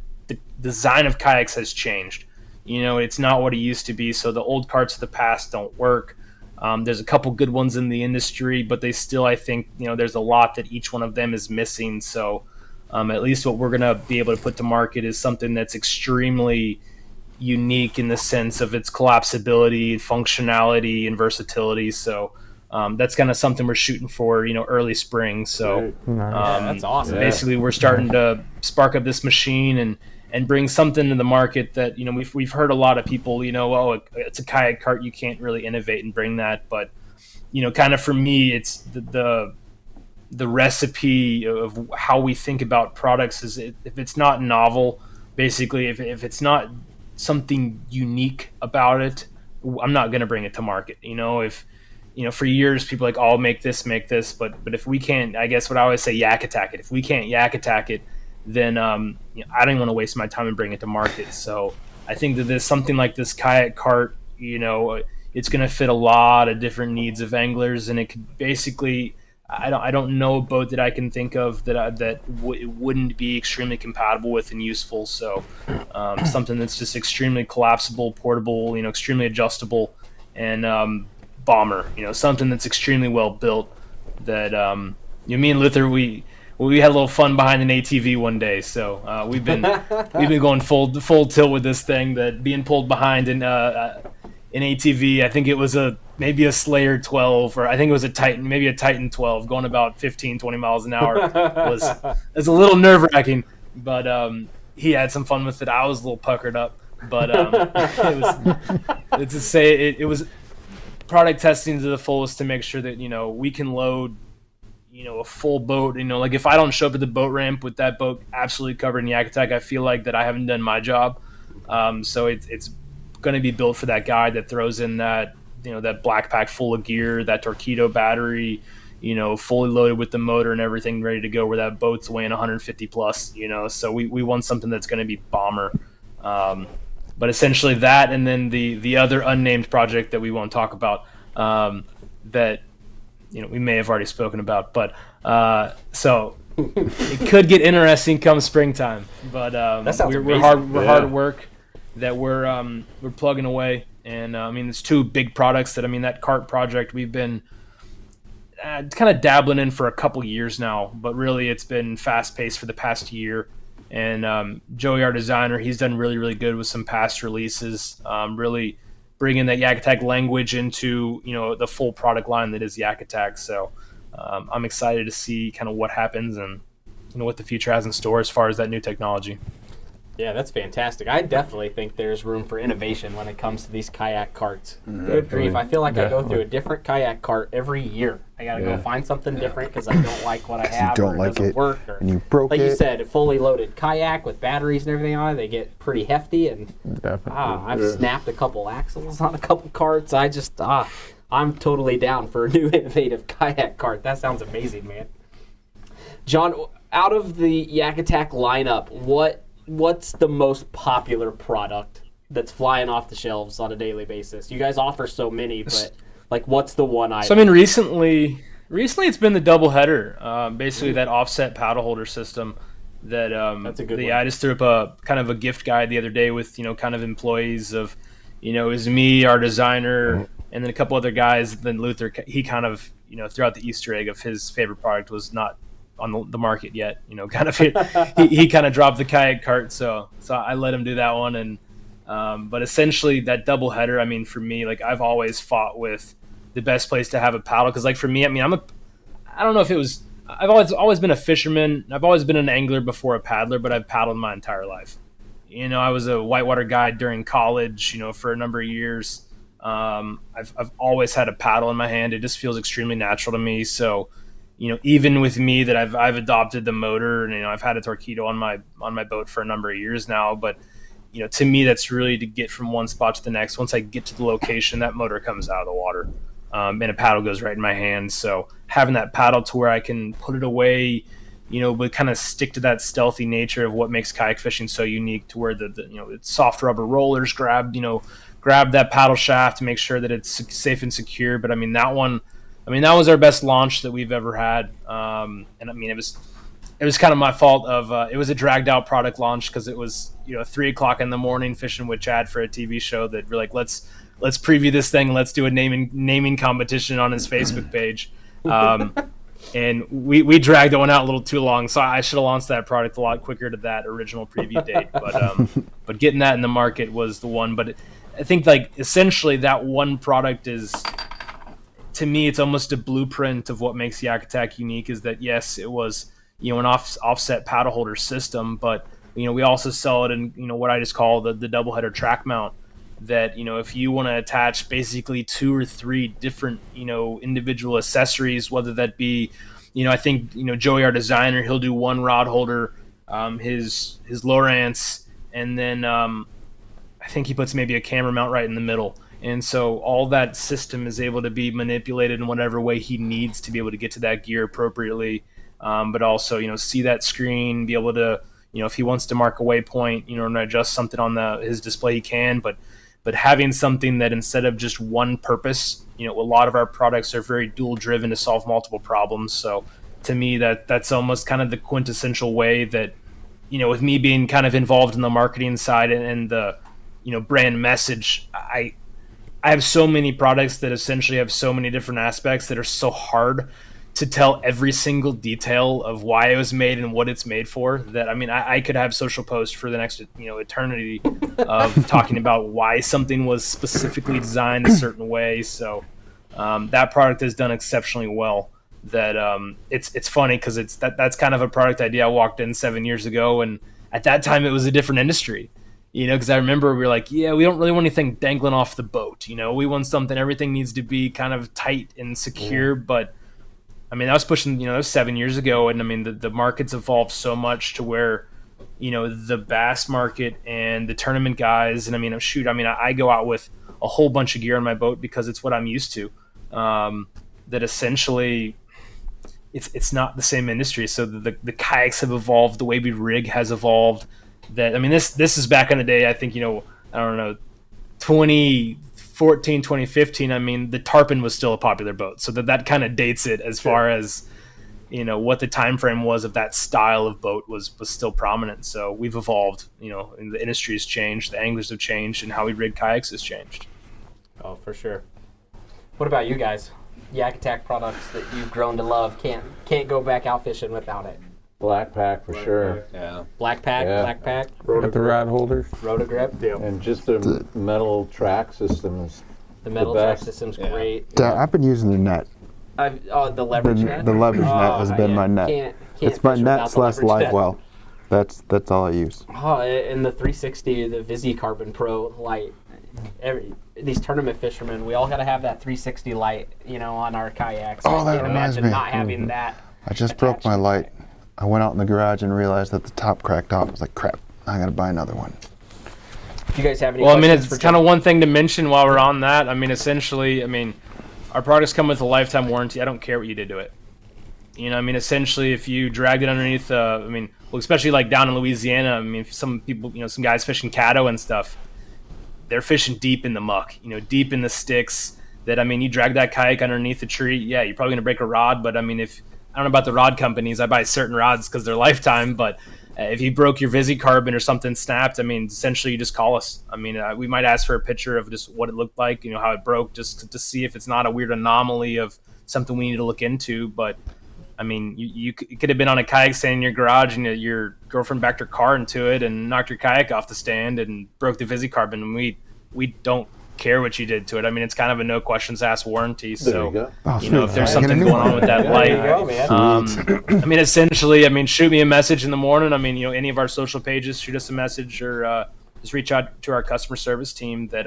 design of kayaks has changed. It's not what it used to be. So the old carts of the past don't work. There's a couple good ones in the industry, but they still, I think, there's a lot that each one of them is missing. So at least what we're going to be able to put to market is something that's extremely unique in the sense of its collapsibility, functionality, and versatility. So that's kind of something we're shooting for, early spring. So that's awesome. Basically, we're starting to spark up this machine and bring something to the market that we've heard a lot of people it's a kayak cart, you can't really innovate and bring that, but kind of for me it's the recipe of how we think about products is if it's not novel, basically if it's not something unique about it, I'm not going to bring it to market. If for years people are like, oh, I'll make this, but if we can't, I guess what I always say, yak attack it. If we can't yak attack it, then I don't want to waste my time and bring it to market. So I think that there's something like this kayak cart, it's going to fit a lot of different needs of anglers, and it could basically, I don't know a boat that I can think of that it wouldn't be extremely compatible with and useful. So something that's just extremely collapsible, portable, extremely adjustable, and bomber, something that's extremely well built. That me and Luther, we had a little fun behind an ATV one day, so we've been going full tilt with this thing. That being pulled behind in an ATV, I think it was maybe a Slayer 12, or I think it was a Titan 12, going about 15-20 miles an hour. It was a little nerve wracking, but he had some fun with it. I was a little puckered up, but it was product testing to the fullest to make sure that we can load a full boat. Like if I don't show up at the boat ramp with that boat absolutely covered in yak attack, I feel like that I haven't done my job. So it's going to be built for that guy that throws in that that black pack full of gear, that Torqeedo battery, fully loaded with the motor and everything ready to go, where that boat's weighing 150 plus. So we want something that's going to be bomber. But essentially that, and then the other unnamed project that we won't talk about, that we may have already spoken about, but so it could get interesting come springtime. But we're hard at work, that we're plugging away, and there's two big products that cart project we've been kind of dabbling in for a couple years now, but really it's been fast paced for the past year. And Joey, our designer, he's done really, really good with some past releases, really bringing that yak attack language into the full product line that is yak attack. So I'm excited to see kind of what happens and what the future has in store as far as that new technology. Yeah, that's fantastic. I definitely think there's room for innovation when it comes to these kayak carts. Good grief. I feel like I go through a different kayak cart every year. I got to go find something different because I don't like what I have, or it doesn't work. Or, and you broke like it. you said, a fully loaded kayak with batteries and everything on it, they get pretty hefty. And I've snapped a couple axles on a couple carts. I'm totally down for a new innovative kayak cart. That sounds amazing, man. John, out of the yak attack lineup, what's the most popular product that's flying off the shelves on a daily basis? You guys offer so many, but what's the one item? So recently it's been the double header, basically that offset paddle holder system. That that's a good one. I just threw up a kind of a gift guide the other day with kind of employees of it was me, our designer, and then a couple other guys. Then Luther, he kind of threw out the Easter egg of his favorite product was not on the market yet, kind of he kind of dropped the kayak cart, so I let him do that one. And but essentially that double header, for me, I've always fought with the best place to have a paddle, because for me, I don't know if it was, I've always been a fisherman. I've always been an angler before a paddler, but I've paddled my entire life. I was a whitewater guide during college, for a number of years. I've always had a paddle in my hand. It just feels extremely natural to me. So, even with me that I've adopted the motor, and I've had a Torqeedo on my boat for a number of years now. But to me, that's really to get from one spot to the next. Once I get to the location, that motor comes out of the water, and a paddle goes right in my hand. So having that paddle to where I can put it away, but kind of stick to that stealthy nature of what makes kayak fishing so unique, to where the it's soft rubber rollers grab that paddle shaft to make sure that it's safe and secure. But that was our best launch that we've ever had. And it was kind of my fault of it was a dragged out product launch, because it was 3:00 in the morning fishing with Chad for a TV show that we're like, let's preview this thing, let's do a naming competition on his Facebook page. And we dragged that one out a little too long, so I should have launched that product a lot quicker to that original preview date. But getting that in the market was the one. But I think essentially that one product is, to me, it's almost a blueprint of what makes the Yak unique. Is that, yes, it was an offset paddle holder system, but we also sell it in what I just call the double header track mount. That if you want to attach basically 2 or 3 different individual accessories, whether that be I think Joey, our designer, he'll do one rod holder, his Lowrance, and then I think he puts maybe a camera mount right in the middle. And so all that system is able to be manipulated in whatever way he needs to be able to get to that gear appropriately, but also see that screen, be able to if he wants to mark a waypoint, and adjust something on his display, he can. But having something that, instead of just one purpose, a lot of our products are very dual driven to solve multiple problems. So to me, that's almost kind of the quintessential way that, with me being kind of involved in the marketing side and the, brand message, I have so many products that essentially have so many different aspects that are so hard to tell every single detail of why it was made and what it's made for, that I could have social posts for the next eternity of talking about why something was specifically designed a certain way. So that product has done exceptionally well. That it's funny, because that's kind of a product idea I walked in 7 years ago, and at that time it was a different industry. Because I remember we were like, yeah, we don't really want anything dangling off the boat. We want something, everything needs to be kind of tight and secure. But that was pushing, that was 7 years ago. And the market's evolved so much to where, the bass market and the tournament guys, and I go out with a whole bunch of gear on my boat because it's what I'm used to. That essentially it's not the same industry. So the kayaks have evolved, the way we rig has evolved. That this is back in the day. I think 2014, 2015. The tarpon was still a popular boat, so that kind of dates it as far as what the time frame was of that style of boat was still prominent. So we've evolved. And the industry has changed, the anglers have changed, and how we rig kayaks has changed. Oh, for sure. What about you guys? Yak Attack products that you've grown to love. Can't go back out fishing without it. Black pack for sure. Yeah. Black pack. Got the rod holders. Rotogrip. Yep. And just the metal track system is The metal the track best. system's great. I've been using the net. The leverage net. The leverage net has been my net. Can't It's my fish net without the slash leverage live net. well. That's all I use. Oh, and the 360, the Visi Carbon Pro light. These tournament fishermen, we all got to have that 360 light, on our kayaks. Oh, I that can't reminds imagine me. not having that. I just broke my light. I went out in the garage and realized that the top cracked off. I was like, crap, I gotta buy another one. Do you guys have any Well, questions it's for kind of Jeff? one thing to mention while we're on that. Essentially, our products come with a lifetime warranty. I don't care what you did to it. Essentially, if you dragged it underneath, especially like down in Louisiana, some people, some guys fishing caddo and stuff, they're fishing deep in the muck, deep in the sticks. That, you drag that kayak underneath a tree, yeah, you're probably gonna break a rod. But if I don't know about the rod companies, I buy certain rods because they're lifetime. But if you broke your Visi Carbon or something snapped, essentially you just call us. We might ask for a picture of just what it looked like, how it broke, just to see if it's not a weird anomaly of something we need to look into. But you could have been on a kayak stand in your garage and your girlfriend backed her car into it and knocked your kayak off the stand and broke the Visi Carbon. And we don't care what you did to it. It's kind of a no questions asked warranty. There you go. Oh, If there's sweet. something going on with that light, There you go, man. essentially, shoot me a message in the morning. Any of our social pages, shoot us a message, or just reach out to our customer service team. That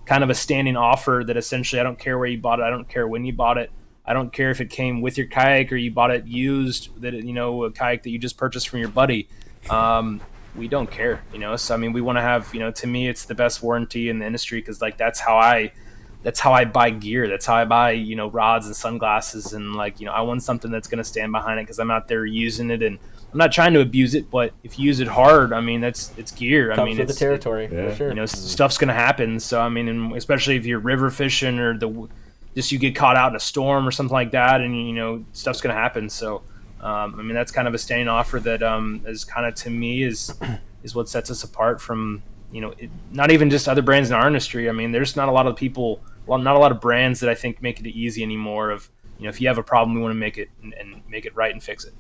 kind of a standing offer that essentially I don't care where you bought it, I don't care when you bought it, I don't care if it came with your kayak or you bought it used, that a kayak that you just purchased from your buddy. We don't care, So I mean, we want to have, to me, it's the best warranty in the industry because like that's how I buy gear. That's how I buy, rods and sunglasses and I want something that's going to stand behind it because I'm out there using it and I'm not trying to abuse it, but if you use it hard, I mean, it's gear. Comes with the territory, for sure. Stuff's going to happen. So I mean, and especially if you're river fishing or you get caught out in a storm or something like that, and stuff's going to happen. So. I mean, that's kind of a standing offer that is kind of, to me, is what sets us apart from, not even just other brands in our industry. I mean, there's not a lot of not a lot of brands that I think make it easy anymore of, if you have a problem, we want to make it and make it right and fix it.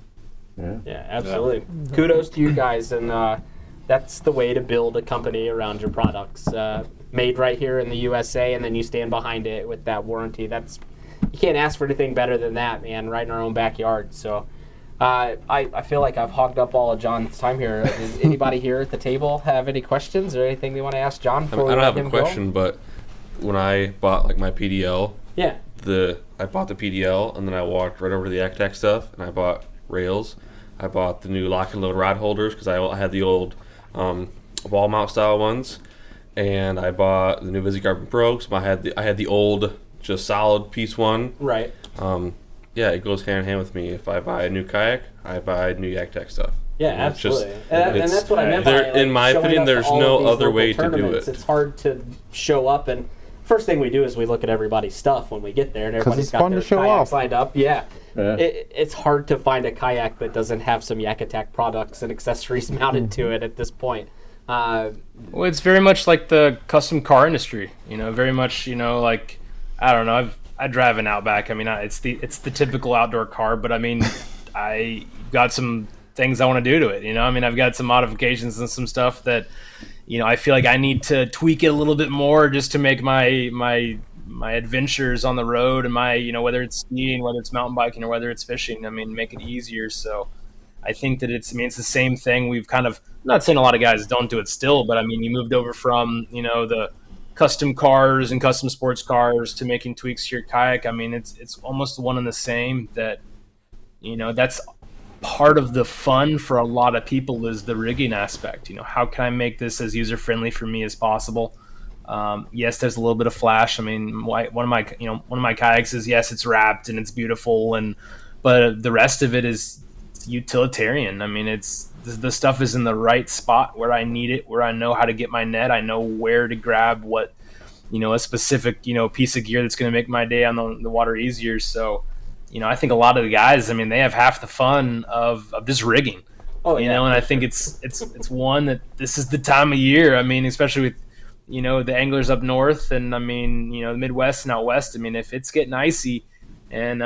Yeah, absolutely. Kudos to you guys. And that's the way to build a company around your products. Made right here in the USA, and then you stand behind it with that warranty. You can't ask for anything better than that, man, right in our own backyard. So I feel like I've hogged up all of John's time here. Does anybody here at the table have any questions or anything they want to ask John? I don't have a question, but when I bought my PDL, I bought the PDL and then I walked right over to the Yak stuff and I bought rails. I bought the new lock and load rod holders because I had the old wall mount style ones, and I bought the new VisiCarbon Pro because I had the old just solid piece one. Right. Yeah, it goes hand in hand with me. If I buy a new kayak, I buy new Yak stuff. Yeah, absolutely. And that's what I meant by in my opinion, there's no other way to do it. It's hard to show up, and first thing we do is we look at everybody's stuff when we get there, and everybody's got their kayaks lined up. Yeah. It's hard to find a kayak that doesn't have some Yak Attack products and accessories mounted to it at this point. Well, it's very much like the custom car industry. Very much. Like I don't know. I drive an Outback. I mean, it's the typical outdoor car, but I mean, I got some things I want to do to it. I mean, I've got some modifications and some stuff that, I feel like I need to tweak it a little bit more just to make my adventures on the road and my, whether it's skiing, whether it's mountain biking, or whether it's fishing. I mean, make it easier. So I think that it's the same thing. We've kind of, I'm not saying a lot of guys don't do it still, but I mean, you moved over from, the custom cars and custom sports cars to making tweaks to your kayak. I mean, it's almost one and the same. That that's part of the fun for a lot of people is the rigging aspect. How can I make this as user friendly for me as possible? Yes, there's a little bit of flash. I mean, one of my kayaks is, yes, it's wrapped and it's beautiful, but the rest of it is utilitarian. I mean, the stuff is in the right spot where I need it, where I know how to get my net. I know where to grab what, a specific, piece of gear that's going to make my day on the water easier. So, I think a lot of the guys, I mean, they have half the fun of just rigging. Oh, and I think it's one that this is the time of year. I mean, especially with, the anglers up north and I mean, the Midwest and out west. I mean, if it's getting icy and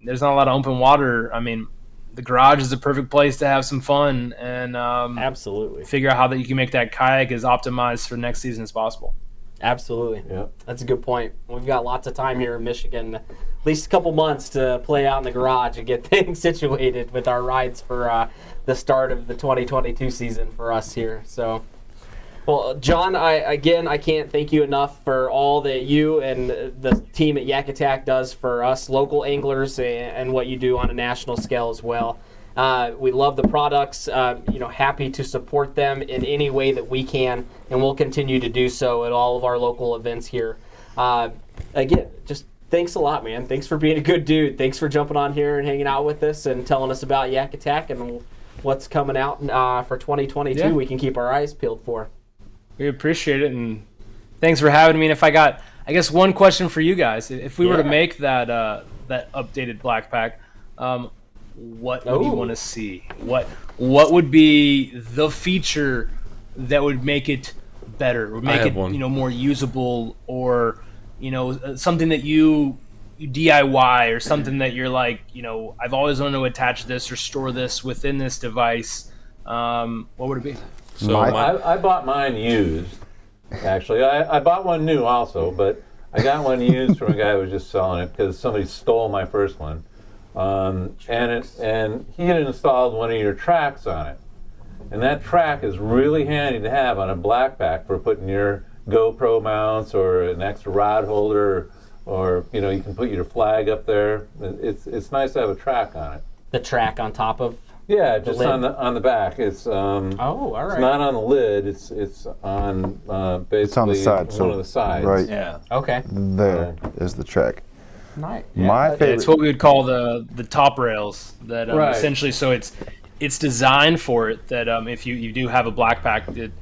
there's not a lot of open water, I mean, the garage is a perfect place to have some fun and absolutely figure out how that you can make that kayak as optimized for next season as possible. Absolutely. Yeah. That's a good point. We've got lots of time here in Michigan, at least a couple months to play out in the garage and get things situated with our rides for the start of the 2022 season for us here. So, well, John, I can't thank you enough for all that you and the team at Yak Attack does for us local anglers and what you do on a national scale as well. We love the products, happy to support them in any way that we can, and we'll continue to do so at all of our local events here. Again, just thanks a lot, man. Thanks for being a good dude. Thanks for jumping on here and hanging out with us and telling us about Yak Attack and what's coming out for 2022 we can keep our eyes peeled for. We appreciate it, and thanks for having me. And if I guess one question for you guys. If we were to make that updated black pack, what would you want to see? What would be the feature that would make it better, or make it more usable, or something that you DIY, or something that you're like, I've always wanted to attach this or store this within this device. What would it be? So I bought mine used. Actually, I bought one new also, but I got one used from a guy who was just selling it because somebody stole my first one. And he had installed one of your tracks on it, and that track is really handy to have on a black pack for putting your GoPro mounts or an extra rod holder, or you can put your flag up there. It's nice to have a track on it. The track on top of. Yeah, just lid? on the back. It's All right. It's not on the lid. It's on basically It's on the side. one of the sides. Right Yeah. Okay. there is the track. Nice. My favorite. It's what we would call the top rails. That Right. essentially, so it's designed for it. That if you do have a black pack, I think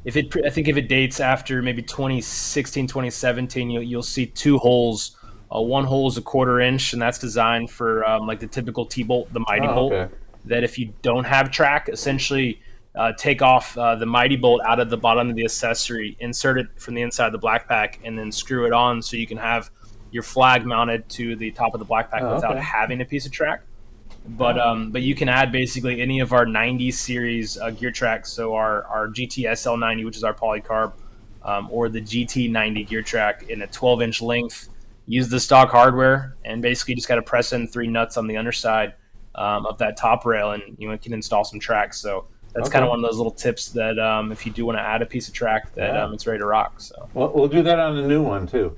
if it dates after maybe 2016, 2017, you'll see two holes. One hole is a 1/4 inch, and that's designed for like the typical T-bolt, the Mighty bolt. Okay. That if you don't have track, essentially take off the Mighty bolt out of the bottom of the accessory, insert it from the inside of the black pack, and then screw it on so you can have your flag mounted to the top of the black pack without having a piece of track. But you can add basically any of our 90 series gear tracks, so our GTSL90, which is our polycarb, or the GT90 gear track in a 12-inch length. Use the stock hardware, and basically just got to press in 3 nuts on the underside of that top rail, and you can install some tracks. So that's kind of one of those little tips that if you do want to add a piece of track, that it's ready to rock. So We'll do that on the new one too.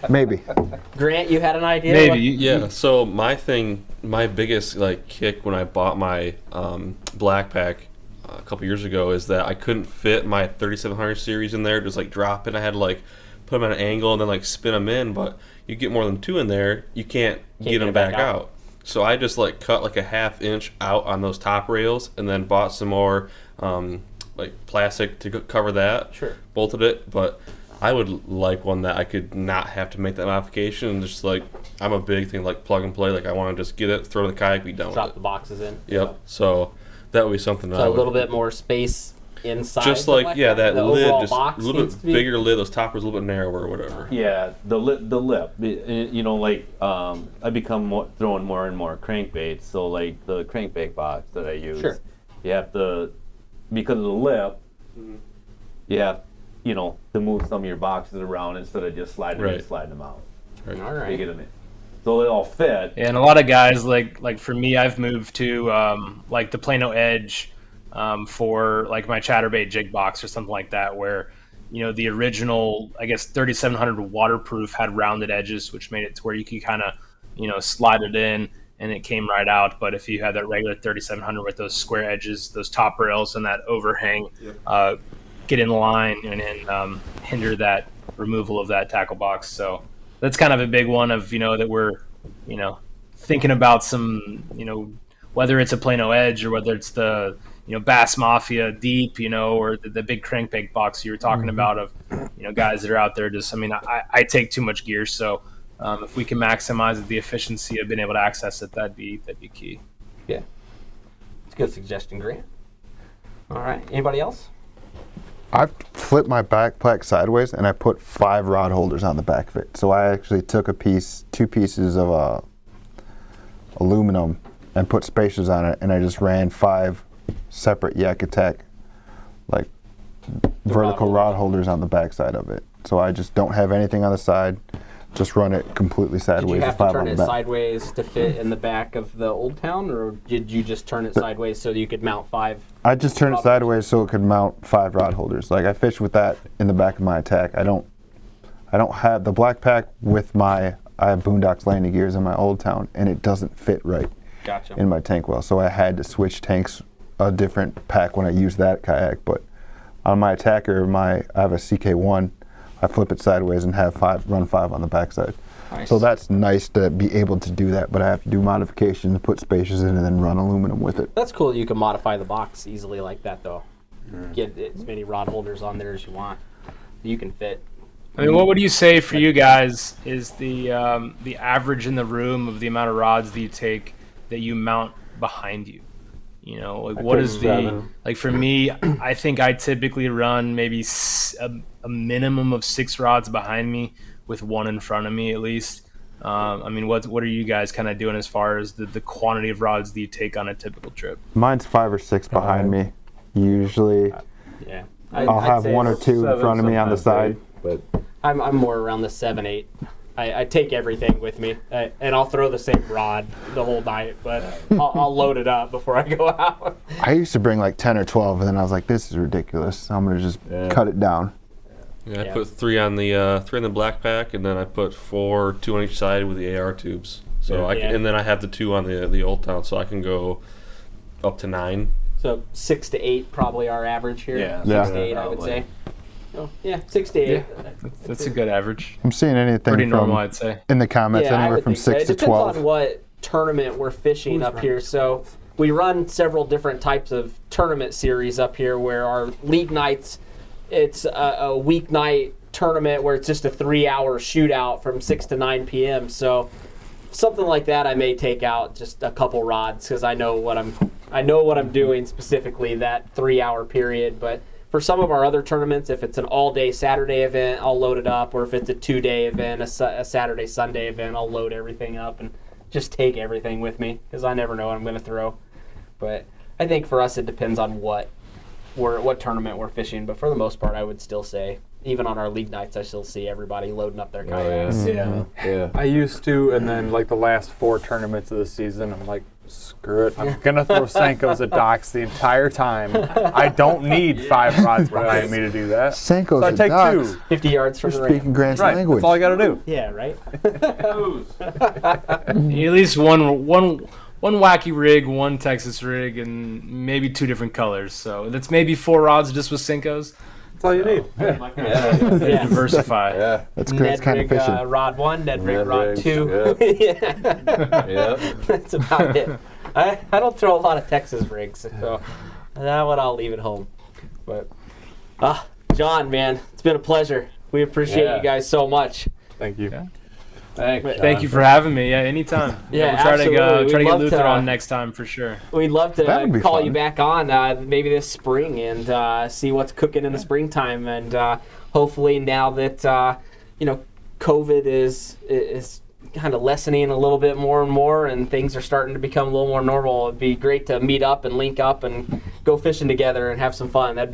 Maybe. Grant, you had an idea? Maybe, yeah. So my biggest kick when I bought my black pack a couple years ago is that I couldn't fit my 3700 series in there. Just drop it. I had to put them at an angle and then spin them in. But you get more than 2 in there, you can't get them back out. So I just cut a 1/2 inch out on those top rails, and then bought some more plastic to cover that. Sure. Bolted it, but I would like one that I could not have to make that modification. And just I'm a big thing plug and play. I want to just get it, throw it in the kayak, be done with it. Drop the boxes in. Yep. So that would be something that So I a would, little bit more space inside. just the black pack? that The lid, overall just box a little needs bit to be- bigger lid. Those toppers a little bit narrower or whatever. Yeah, the lip. I become throwing more and more crankbaits. So the crankbait box that I use, Sure. you have to, because of the lip, you have to move some of your boxes around instead of just sliding them out. Right. All To right. get them in. So they all fit. and a lot of guys like for me, I've moved to the Plano Edge for my chatterbait jig box or something like that, where the original 3700 waterproof had rounded edges, which made it to where you could kind of slide it in and it came right out. But if you had that regular 3700 with those square edges, those top rails and that overhang, get in line and hinder that removal of that tackle box. So that's kind of a big one of that we're thinking about some whether it's a Plano Edge or whether it's the Bass Mafia Deep or the big crankbait box you were talking about of guys that are out there just I take too much gear, so if we can maximize the efficiency of being able to access it, that'd be key. Yeah. It's a good suggestion, Grant. All right. Anybody else? I've flipped my backpack sideways and I put 5 rod holders on the back of it. So I actually took 2 pieces of aluminum and put spacers on it, and I just ran 5 separate Yak Attack vertical rod holders on the back side of it. So I just don't have anything on the side, just run it completely Did sideways. you have to 5 turn on the it back. sideways to fit in the back of the Old Town, or did you just turn it sideways so you could mount 5? I just turned it sideways so it could mount 5 rod holders. I fished with that in the back of my Attack. I don't have the black pack with I have Boondocks landing gears in my Old Town, and it doesn't fit right Gotcha. in my tank well. So I had to switch tanks, a different pack when I use that kayak. But on my Attacker, I have a CK1. I flip it sideways and run 5 on the backside. Nice. So that's nice to be able to do that, but I have to do modifications, put spacers in, and then run aluminum with it. That's cool. You can modify the box easily like that, though. Get as many rod holders on there as you want. You can fit. What would you say for you guys is the average in the room of the amount of rods that you take that you mount behind you? What is for me, I think I typically run maybe a minimum of 6 rods behind me with 1 in front of me at least. What are you guys kind of doing as far as the quantity of rods that you take on a typical trip? Mine's 5 or 6 behind me. Usually, Yeah. I'll have 1 or 2 in front of me on the side. But I'm more around the 7, 8 I take everything with me, and I'll throw the same rod the whole night, but I'll load it up before I go out. I used to bring like 10 or 12, and then I was like, this is ridiculous. So I'm going to just cut it down. Yeah, I put 3 on the black pack, and then I put 4, 2 on each side with the AR tubes. So and then I have the 2 on the Old Town, so I can go up to 9. So 6 to 8 probably our average here. Yeah, 6 to 8 I would say. Oh, yeah, 6 to 8. Yeah, that's a good average. I'm seeing anything Pretty from, normal, I'd say. in the comments, I anywhere would from think so. 6 to It depends 12. on what tournament we're fishing up here. So we run several different types of tournament series up here where our league nights, it's a weeknight tournament where it's just a 3-hour shootout from 6 to 9 p.m. So something like that I may take out just a couple rods because I know what I'm doing specifically that 3-hour period. But for some of our other tournaments, if it's an all-day Saturday event, I'll load it up. Or if it's a 2-day event, a Saturday, Sunday event, I'll load everything up and just take everything with me because I never know what I'm going to throw. But I think for us, it depends on what tournament we're fishing. But for the most part, I would still say, even on our league nights, I still see everybody loading up their kayaks. Yeah. I used to, and then like the last 4 tournaments of the season, I'm like, screw it. I'm going to throw Senkos at docks the entire time. I don't need 5 rods behind me to do that. Senkos So I at take docks. 2. 50 yards from the Speaking ramp. Grant's Right, language. that's all I got to do. Yeah, right? At least one wacky rig, one Texas rig, and maybe 2 different colors. So that's maybe 4 rods just with Senkos. That's all you need. Yeah. Diversify. Yeah. That's Grant's Ned kind rig, of fishing. rod 1, Ned rig, Ned rod rigs, 2. Yep. Yep. That's about it. I don't throw a lot of Texas rigs, so that one I'll leave at home. But, John, man, it's been a pleasure. We appreciate you guys so much. Thank you. Yeah. Thanks. Thank you for having me. Yeah, anytime. Yeah, we'll try absolutely. to We'd get love Luther to- on next time for sure. We'd love That would to be call fun. you back on maybe this spring and see what's cooking in the springtime. And hopefully now that COVID is kind of lessening a little bit more and more, and things are starting to become a little more normal, it'd be great to meet up and link up and go fishing together and have some fun. That'd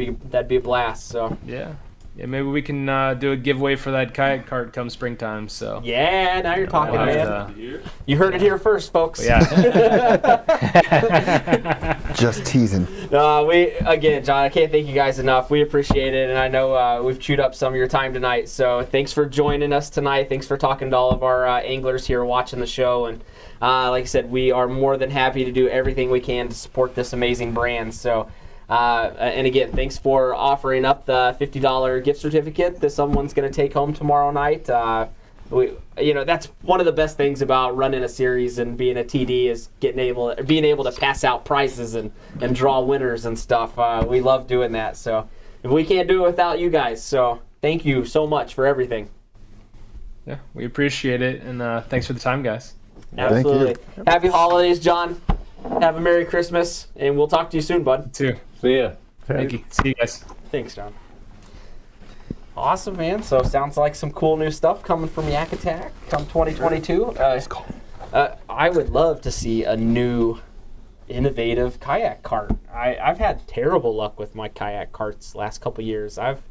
be a blast. So Yeah, maybe we can do a giveaway for that kayak cart come springtime. So yeah, now you're talking, we'll man. have to- You heard it here first, folks. yeah. Just teasing. Again, John, I can't thank you guys enough. We appreciate it, and I know we've chewed up some of your time tonight. So thanks for joining us tonight. Thanks for talking to all of our anglers here watching the show. And like I said, we are more than happy to do everything we can to support this amazing brand. So, and again, thanks for offering up the $50 gift certificate that someone's going to take home tomorrow night. That's one of the best things about running a series and being a TD is being able to pass out prizes and draw winners and stuff. We love doing that. So we can't do it without you guys. So thank you so much for everything. Yeah, we appreciate it, and thanks for the time, guys. Absolutely. Happy holidays, John. Have a Merry Christmas, and we'll talk to you soon, bud. You too. See ya. Thank you. See you guys. Thanks, John. Awesome, man. So sounds like some cool new stuff coming from Yak Attack come 2022. I would love to see a new innovative kayak cart. I've had terrible luck with my kayak carts last couple years. I've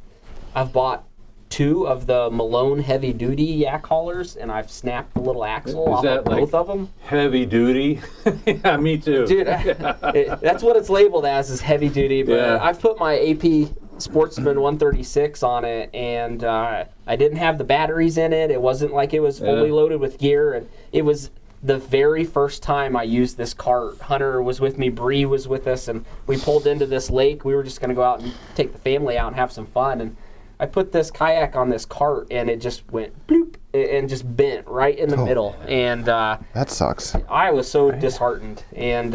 bought 2 of the Malone heavy duty yak haulers, and I've snapped the little axle Is off that of both of them. Heavy duty. Yeah, me too. Dude, that's what it's labeled as, is heavy duty. But Yeah. I've put my AP Sportsman 136 on it, and I didn't have the batteries in it. It wasn't like it was fully loaded with gear, and it was the very first time I used this cart. Hunter was with me, Bree was with us, and we pulled into this lake. We were just going to go out and take the family out and have some fun, and I put this kayak on this cart, and it just went bloop and just bent right in the middle, and That sucks. I was so disheartened, and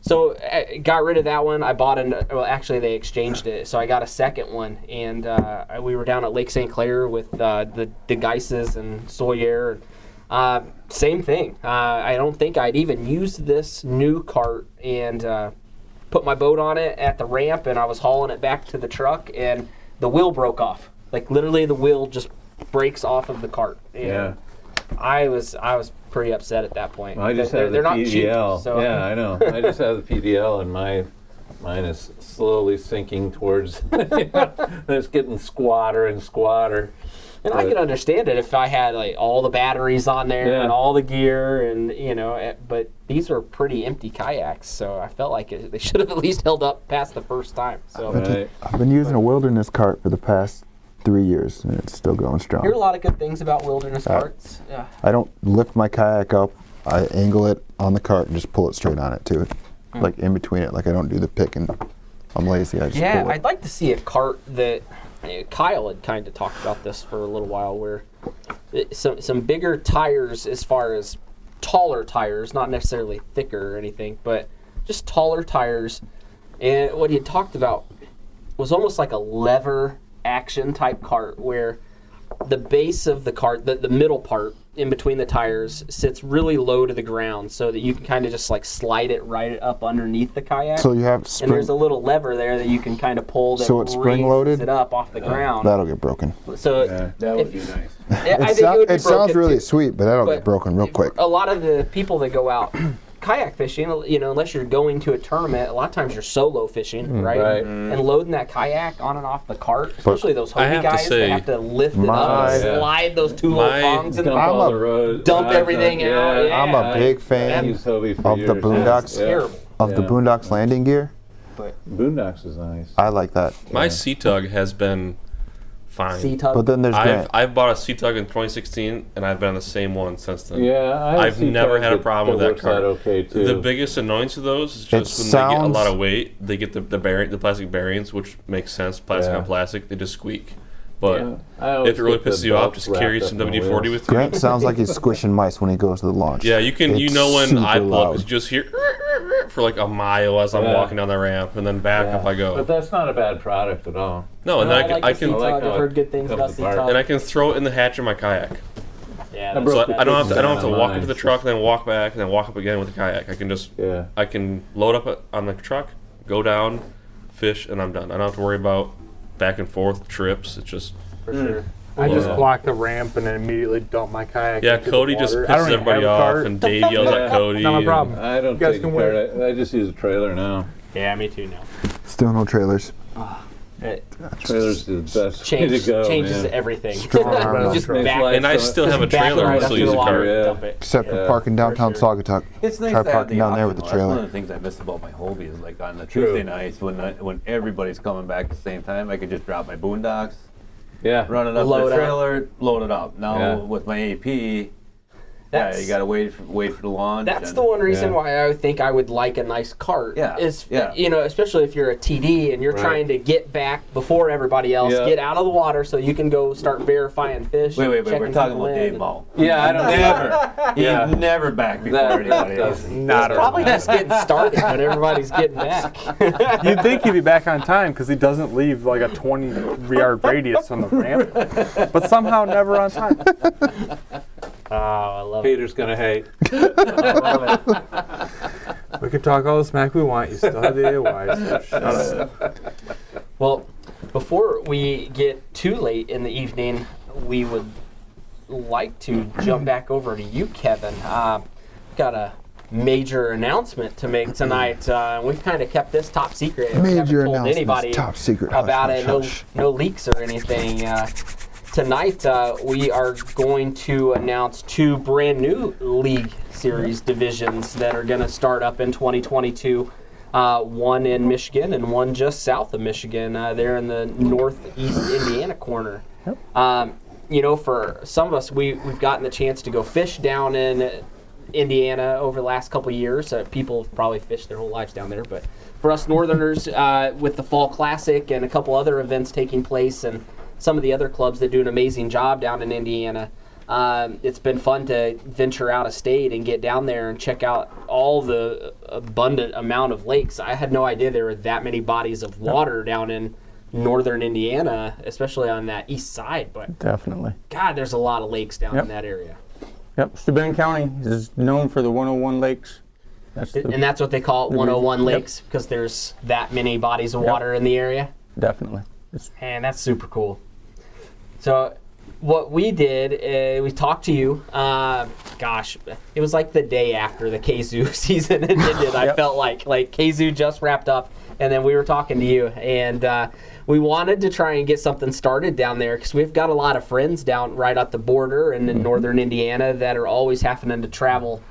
so I got rid of that one. I bought actually they exchanged it, so I got a second one, and we were down at Lake St. Clair with the Geises and Sawyer. Same thing. I don't think I'd even used this new cart, and put my boat on it at the ramp, and I was hauling it back to the truck, and the wheel broke off. Like literally, the wheel just breaks off of the cart. And Yeah. I was pretty upset at that point. I just they're, have the they're not PDL. cheap. So. Yeah, I know. I just have the PDL, and mine is slowly sinking towards. It's getting squatter and squatter. And I can understand it if I had like all the batteries on there and all the gear, and but these are pretty empty kayaks, so I felt like they should have at least held up past the first time. So I've been using a wilderness cart for the past 3 years, and it's still going strong. I hear a lot of good things about wilderness carts. Yeah. I don't lift my kayak up. I angle it on the cart and just pull it straight on it to it, like in between it. Like I don't do the pick, and I'm lazy. I just pull it. I'd like to see a cart that Kyle had kind of talked about this for a little while, where some bigger tires, as far as taller tires, not necessarily thicker or anything, but just taller tires. And what he had talked about was almost like a lever action type cart, where the base of the cart, the middle part in between the tires, sits really low to the ground, so that you can kind of just like slide it right up underneath the kayak. So you have and there's a little lever there that you can kind of pull that so it's spring-loaded? it up off the ground. That'll get broken. So that would be nice. It sounds really sweet, but that'll get broken real quick. A lot of the people that go out kayak fishing, unless you're going to a tournament, a lot of times you're solo fishing, right? And loading that kayak on and off the cart, especially those Hobie guys, they have to lift it up and slide those two little prongs in the boat, dump everything out. Yeah. I'm a big fan of the Boondocks. Of the Boondocks landing gear. But Boondocks is nice. I like that. My Sea-Tug has been fine. Sea-Tug? But then there's I've bought a Sea-Tug in 2016, and I've been on the same one since then. Yeah, I've never had a problem with that cart. Okay too. The biggest annoyance of those is just when they get a lot of weight, they get the plastic bearings, which makes sense, plastic on plastic, they just squeak. But if it really pisses you off, just carry some WD-40 with you. Grant sounds like he's squishing mice when he goes to the launch. Yeah, you know when I pull up, loud. you just hear for like a mile as I'm walking down the ramp, and then back up I go. But that's not a bad product at all. No, and then I can I've heard good things about Sea-Tug. and I can throw it in the hatch of my kayak. Yeah, So I don't have to walk into the truck and then walk back and then walk up again with the kayak. I can just I can load up on the truck, go down, fish, and I'm done. I don't have to worry about back and forth trips. It's just for sure. I just block the ramp and then immediately dump my kayak. yeah. into Cody the just water. I don't pisses even everybody have a off, cart. and Dave yells at Cody. Not my problem. I don't You guys take can a wear cart. I just use a trailer now. Yeah, me too now. Still no trailers. Trailers is the best way to go, changes man. everything. Just back, And I still have a trailer. I still use a cart. Except for parking downtown Saugatuck. It's nice Try to have parking the down there option, with the though. That's trailer. one of the things I miss about my Hobie is like on the Tuesday nights when everybody's coming back at the same time, I could just drop my Boondocks, run it up Load the up. trailer, load it up. Now with my AP, you gotta wait for the launch. That's the one reason why I think I would like a nice cart. Especially if you're a TD and you're trying to get back before everybody else, get out of the water so you can go start verifying fish. Wait, we're talking about Dave Ball. Yeah, I don't never. He's never back before anybody else. Not at Probably all. just getting started when everybody's getting back. You'd think he'd be back on time because he doesn't leave like a 20-yard radius on the ramp, but somehow never on time. Oh, I love Peter's gonna hate. We can talk all the smack we want. You still have the AOI, so shut up. Well, before we get too late in the evening, we would like to jump back over to you, Kevin. Got a major announcement to make tonight. We've kind of kept this top secret. We haven't Major told announcements, anybody top secret. about Hush, it. hush, No leaks or anything. Tonight, we are going to announce 2 brand new League Series divisions that are going to start up in 2022. One in Michigan and one just south of Michigan. They're in the northeast Indiana corner. For some of us, we've gotten the chance to go fish down in Indiana over the last couple of years. People have probably fished their whole lives down there, but for us Northerners, with the Fall Classic and a couple other events taking place and some of the other clubs that do an amazing job down in Indiana, it's been fun to venture out of state and get down there and check out all the abundant amount of lakes. I had no idea there were that many bodies of water down in northern Indiana, especially on that east side. But Definitely. God, there's a lot of lakes down in that area. Yep. Steuben County is known for the 101 lakes. And that's what they call it, 101 lakes, because there's that many bodies of water in the area. Definitely. Man, that's super cool. So what we did, we talked to you, it was like the day after the Kazoo season ended. I felt like Kazoo just wrapped up, and then we were talking to you, and we wanted to try and get something started down there because we've got a lot of friends down right at the border and in northern Indiana that are always having to travel,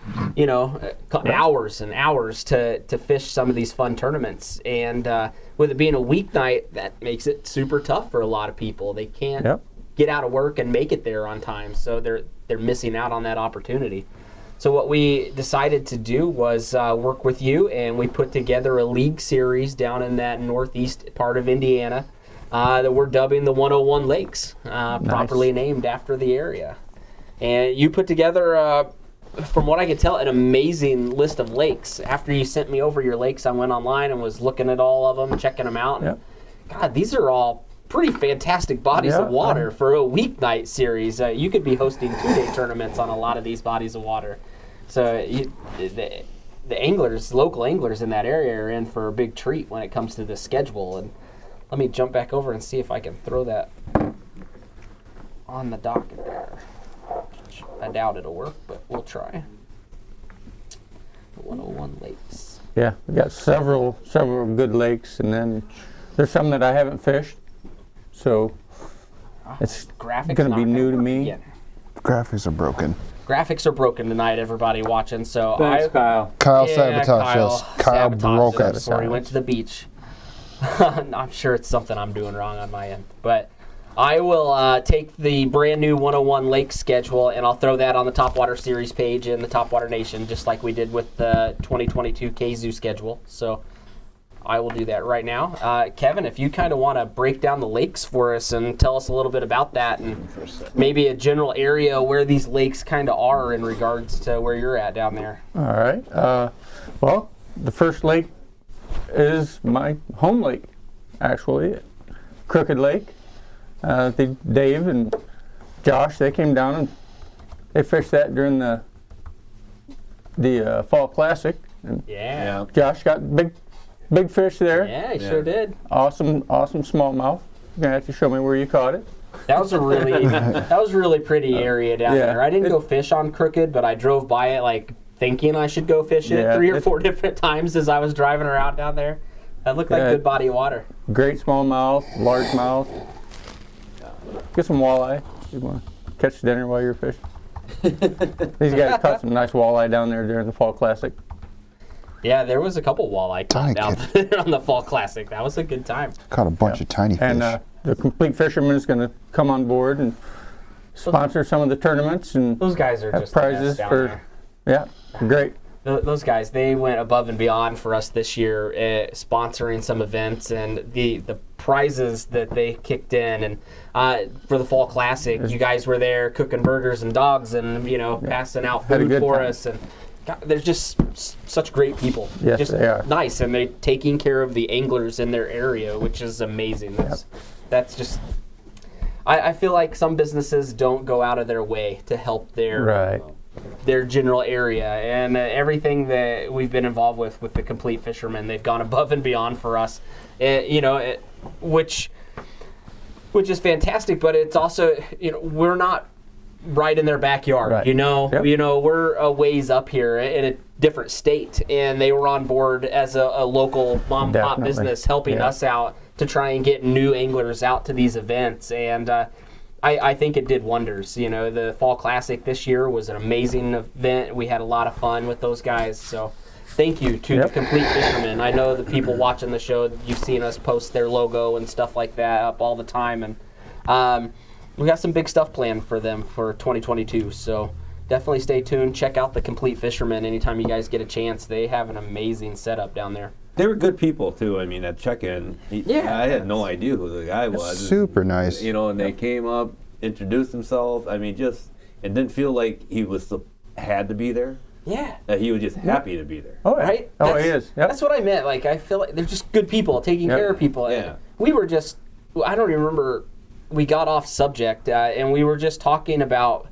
hours and hours to fish some of these fun tournaments. And with it being a weeknight, that makes it super tough for a lot of people. They can't get out of work and make it there on time, so they're missing out on that opportunity. So what we decided to do was work with you, and we put together a league series down in that northeast part of Indiana that we're dubbing the 101 Lakes, properly named after the area. And you put together, from what I could tell, an amazing list of lakes. After you sent me over your lakes, I went online and was looking at all of them, checking them out. And God, these are all pretty fantastic bodies of water for a weeknight series. You could be hosting 2-day tournaments on a lot of these bodies of water. So the anglers, local anglers in that area are in for a big treat when it comes to the schedule. And let me jump back over and see if I can throw that on the docket there. I doubt it'll work, but we'll try. 101 Lakes. Yeah, we got several good lakes, and then there's some that I haven't fished, so it's going to be new to me. Yeah. Graphics are broken. Graphics are broken tonight, everybody watching. So Thanks, Kyle. Kyle Sabotage, yes. Kyle broke us it. before he went to the beach. I'm sure it's something I'm doing wrong on my end. But I will take the brand new 101 Lake schedule, and I'll throw that on the Topwater Series page in the Topwater Nation, just like we did with the 2022 KZoo schedule. So I will do that right now. Kevin, if you kind of want to break down the lakes for us and tell us a little bit about that and maybe a general area where these lakes kind of are in regards to where you're at down there. All right. Well, the first lake is my home lake, actually, Crooked Lake. Dave and Josh, they came down and they fished that during the Fall Classic. And Yeah. Josh got big fish there. Yeah, he sure did. Awesome smallmouth. You're gonna have to show me where you caught it. That was a really pretty area down there. I didn't go fish on Crooked, but I drove by it like thinking I should go fish it 3 or 4 different times as I was driving around down there. That looked like a good body of water. Great smallmouth, largemouth. Get some walleye. You want to catch dinner while you're fishing. These guys caught some nice walleye down there during the Fall Classic. Yeah, there was a couple walleye caught down there on the Fall Classic. That was a good time. Caught a bunch of tiny fish. And the Complete Fisherman is going to come on board and sponsor some of the tournaments and those guys are have just prizes down for. there. Yeah, great. Those guys, they went above and beyond for us this year, sponsoring some events, and the prizes that they kicked in, and for the Fall Classic, you guys were there cooking burgers and dogs, and passing out food for us, and God, they're just such great people. Yes, just they are. nice, and they're taking care of the anglers in their area, which is amazing. That's just. I feel like some businesses don't go out of their way to help their general area, and everything that we've been involved with the Complete Fisherman, they've gone above and beyond for us, which is fantastic. But it's also we're not right in their backyard. We're a ways up here in a different state, and they were on board as a local mom and pop business helping us out to try and get new anglers out to these events, and I think it did wonders. The Fall Classic this year was an amazing event. We had a lot of fun with those guys. So thank you to the Complete Fisherman. I know the people watching the show, you've seen us post their logo and stuff like that up all the time. And we got some big stuff planned for them for 2022. So definitely stay tuned. Check out the Complete Fisherman anytime you guys get a chance. They have an amazing setup down there. They were good people too. I mean, at check-in, I had no idea who the guy was. Super nice. And they came up, introduced themselves. I mean, it didn't feel like he had to be there. Yeah. That he was just happy to be there. Oh, right? Oh, he is. Yep. That's what I meant. Like, I feel like they're just good people taking care of people. Yeah. We were just, I don't even remember, we got off subject, and we were just talking about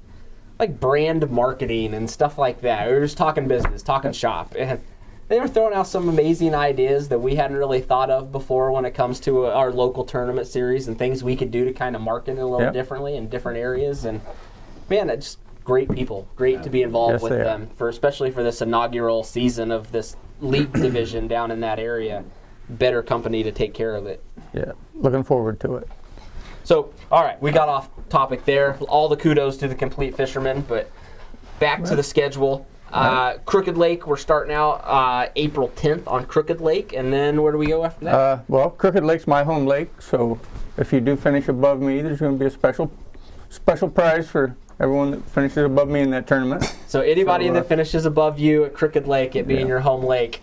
like brand marketing and stuff like that. We were just talking business, talking shop, and they were throwing out some amazing ideas that we hadn't really thought of before when it comes to our local tournament series and things we could do to kind of market it a little differently in different areas. And man, it's great people, great to be involved with them, especially for this inaugural season of this league division down in that area. better company to take care of it. Yeah, looking forward to it. So, all right, we got off topic there. All the kudos to the complete fisherman, but back to the schedule. Crooked Lake, we're starting out April 10th on Crooked Lake, and then where do we go after that? Well, Crooked Lake's my home lake, so if you do finish above me, there's going to be a special prize for everyone that finishes above me in that tournament. So anybody that finishes above you at Crooked Lake, it being your home lake.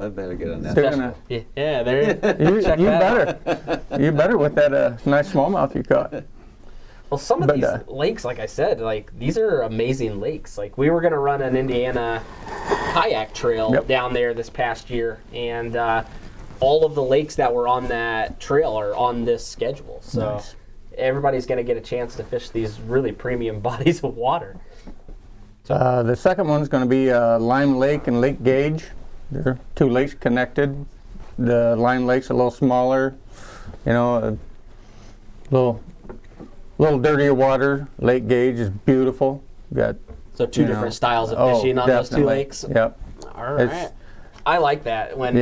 I better get on that. They're gonna, yeah, there you you better. You better with that nice smallmouth you caught. Well, some of these lakes, like I said, like these are amazing lakes. Like we were going to run an Indiana kayak trail down there this past year, and all of the lakes that were on that trail are on this schedule. So everybody's going to get a chance to fish these really premium bodies of water. So the second one's going to be Lime Lake and Lake Gage. They're two lakes connected. The Lime Lake's a little smaller, a little dirtier water. Lake Gage is beautiful. Got so two different styles of fishing on those two lakes. Yep. All right. I like that when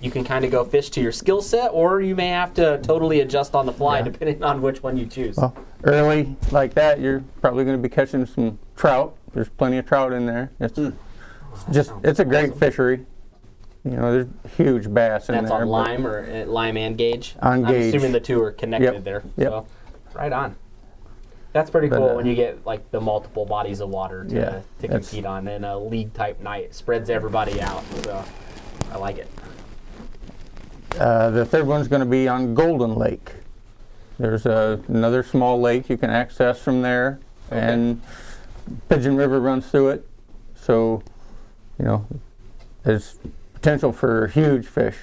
you can kind of go fish to your skill set, or you may have to totally adjust on the fly depending on which one you choose. Well, early like that, you're probably going to be catching some trout. There's plenty of trout in there. It's a great fishery. There's huge bass in there. That's on Lime or Lime and Gage? On Gage. I'm assuming the two are connected there. Yep. So, right on. That's pretty cool when you get like the multiple bodies of water to compete on in a league type night. It spreads everybody out. So I like it. The third one's going to be on Golden Lake. There's another small lake you can access from there, and Pigeon River runs through it. So, there's potential for huge fish.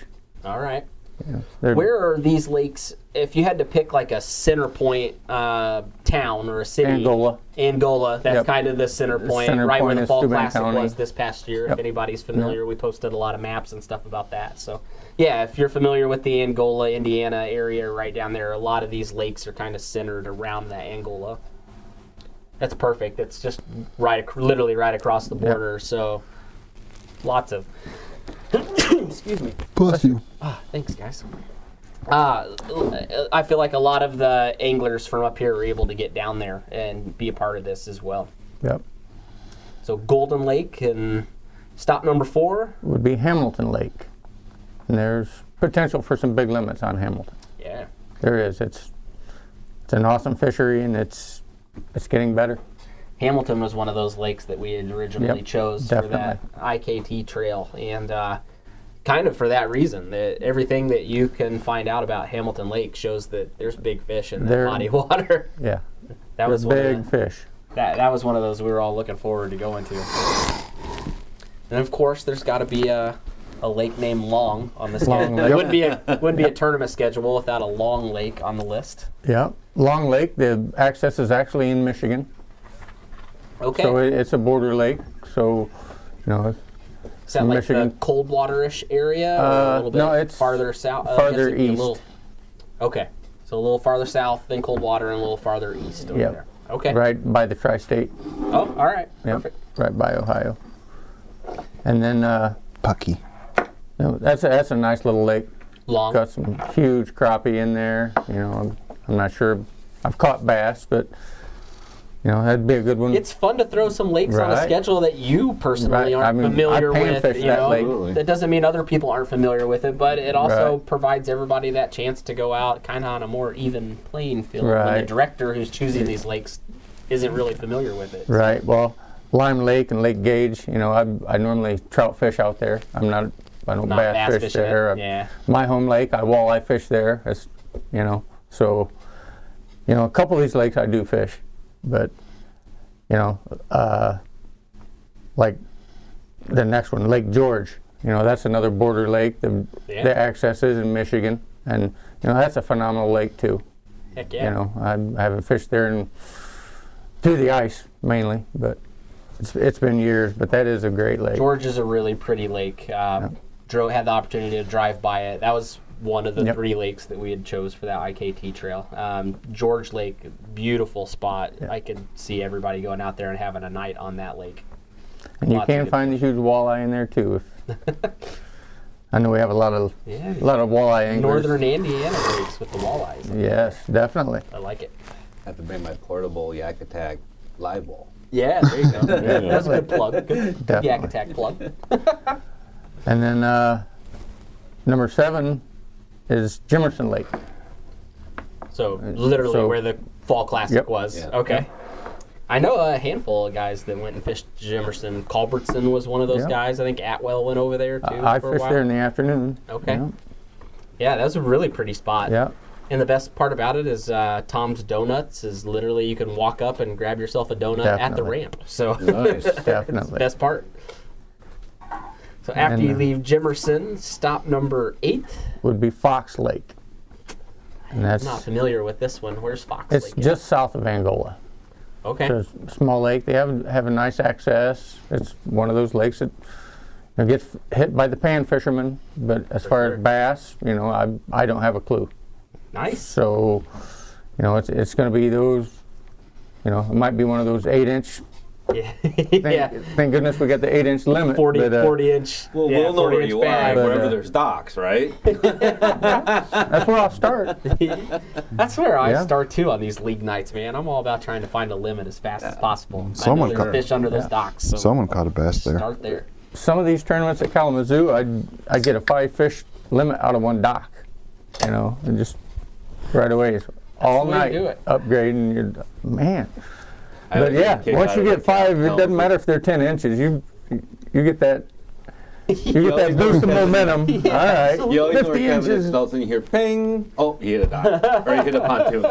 All right. Where are these lakes, if you had to pick like a center point town or a city? Angola. That's kind of the center point, right where the Fall Classic was this past year. If anybody's familiar, we posted a lot of maps and stuff about that. So, yeah, if you're familiar with the Angola, Indiana area right down there, a lot of these lakes are kind of centered around that Angola. That's perfect. It's just literally right across the border. So, lots of... Excuse me. Bless you. Thanks, guys. I feel like a lot of the anglers from up here are able to get down there and be a part of this as well. Yep. So Golden Lake, and stop number 4 would be Hamilton Lake. And there's potential for some big limits on Hamilton. Yeah. There is. It's an awesome fishery, and it's getting better. Hamilton was one of those lakes that we had originally chose for that IKT trail, and kind of for that reason, that everything that you can find out about Hamilton Lake shows that there's big fish in that body of water. Yeah, that was big fish. That was one of those we were all looking forward to going to. And of course, there's got to be a lake named Long on the schedule. It wouldn't be a tournament schedule without a Long Lake on the list. Yeah, Long Lake. The access is actually in Michigan. Okay. So it's a border lake. So, is that like Michigan, the Coldwater-ish area, or a little bit it's farther south? Farther east. Okay, so a little farther south than Coldwater and a little farther east over there. Okay. Right by the tri-state. Oh, all right. Perfect. Right by Ohio. And then Pucky. That's a nice little lake. Long. Got some huge crappie in there. I'm not sure. I've caught bass, but that'd be a good one. It's fun to throw some lakes on a schedule that you personally aren't familiar with. That lake. That doesn't mean other people aren't familiar with it, but it also provides everybody that chance to go out kind of on a more even playing field when the director who's choosing these lakes isn't really familiar with it. Right. Well, Lime Lake and Lake Gage, I normally trout fish out there. I don't bass fish there. My home lake, I walleye fish there. So, a couple of these lakes I do fish. But, like the next one, Lake George, that's another border lake. The access is in Michigan. And, that's a phenomenal lake, too. Heck yeah. I haven't fished there through the ice, mainly. But it's been years. But that is a great lake. George is a really pretty lake. Had the opportunity to drive by it. That was one of the 3 lakes that we had chose for that IKT trail. George Lake, beautiful spot. I could see everybody going out there and having a night on that lake. And you can find the huge walleye in there too. I know we have a lot of walleye anglers. Northern Indiana lakes with the walleyes. Yes, definitely. I like it. I have to bring my portable Yak Attack live ball. Yeah, there you go. That's a good plug. Good Definitely. Yak Attack plug. And then number 7 is Jimerson Lake. So literally where the Fall Classic Yep. was. Yeah. Okay. I know a handful of guys that went and fished Jimerson. Culbertson was one of those Yep. guys. I think Atwell went over there too. I for a fished while. there in the afternoon. Okay. Yeah. Yeah, that was a really pretty spot. Yeah. And the best part about it is Tom's Donuts is literally you can walk up and grab yourself a donut at the Definitely. ramp. So Nice. it's the Definitely. best part. So after And, you leave Jimerson, stop number 8. Would be Fox Lake. And that's I'm not familiar with this one. Where's Fox it's Lake? just south of Angola. Okay. It's a small lake. They have a nice access. It's one of those lakes that gets hit by the pan fishermen. But as far sure. as bass, I don't have a clue. Nice. So, it's going to be those. It might be one of those 8-inch. Yeah. Thank goodness we got the 8-inch limit. 40 but, inch. Well, yeah, we'll know 40 where inch you bag. are, wherever But, there's docks, right? That's where I'll start. That's where I Yeah. start too on these league nights, man. I'm all about trying to find a limit as fast as possible. Someone I know there's cut- fish under those docks. So Someone caught a bass there. start there. Some of these tournaments at Kalamazoo, I get a 5-fish limit out of one dock. And just right away, it's all the way to night do it. upgrading. Man. I But would yeah, get a kick once out you of get it. 5, it No. doesn't matter if they're 10 inches. You get that. You get that boost of momentum. All right, You always know where 50 Kevin is, inches. and all of a sudden you hear ping. Oh, he hit a dock. Or he hit a pontoon.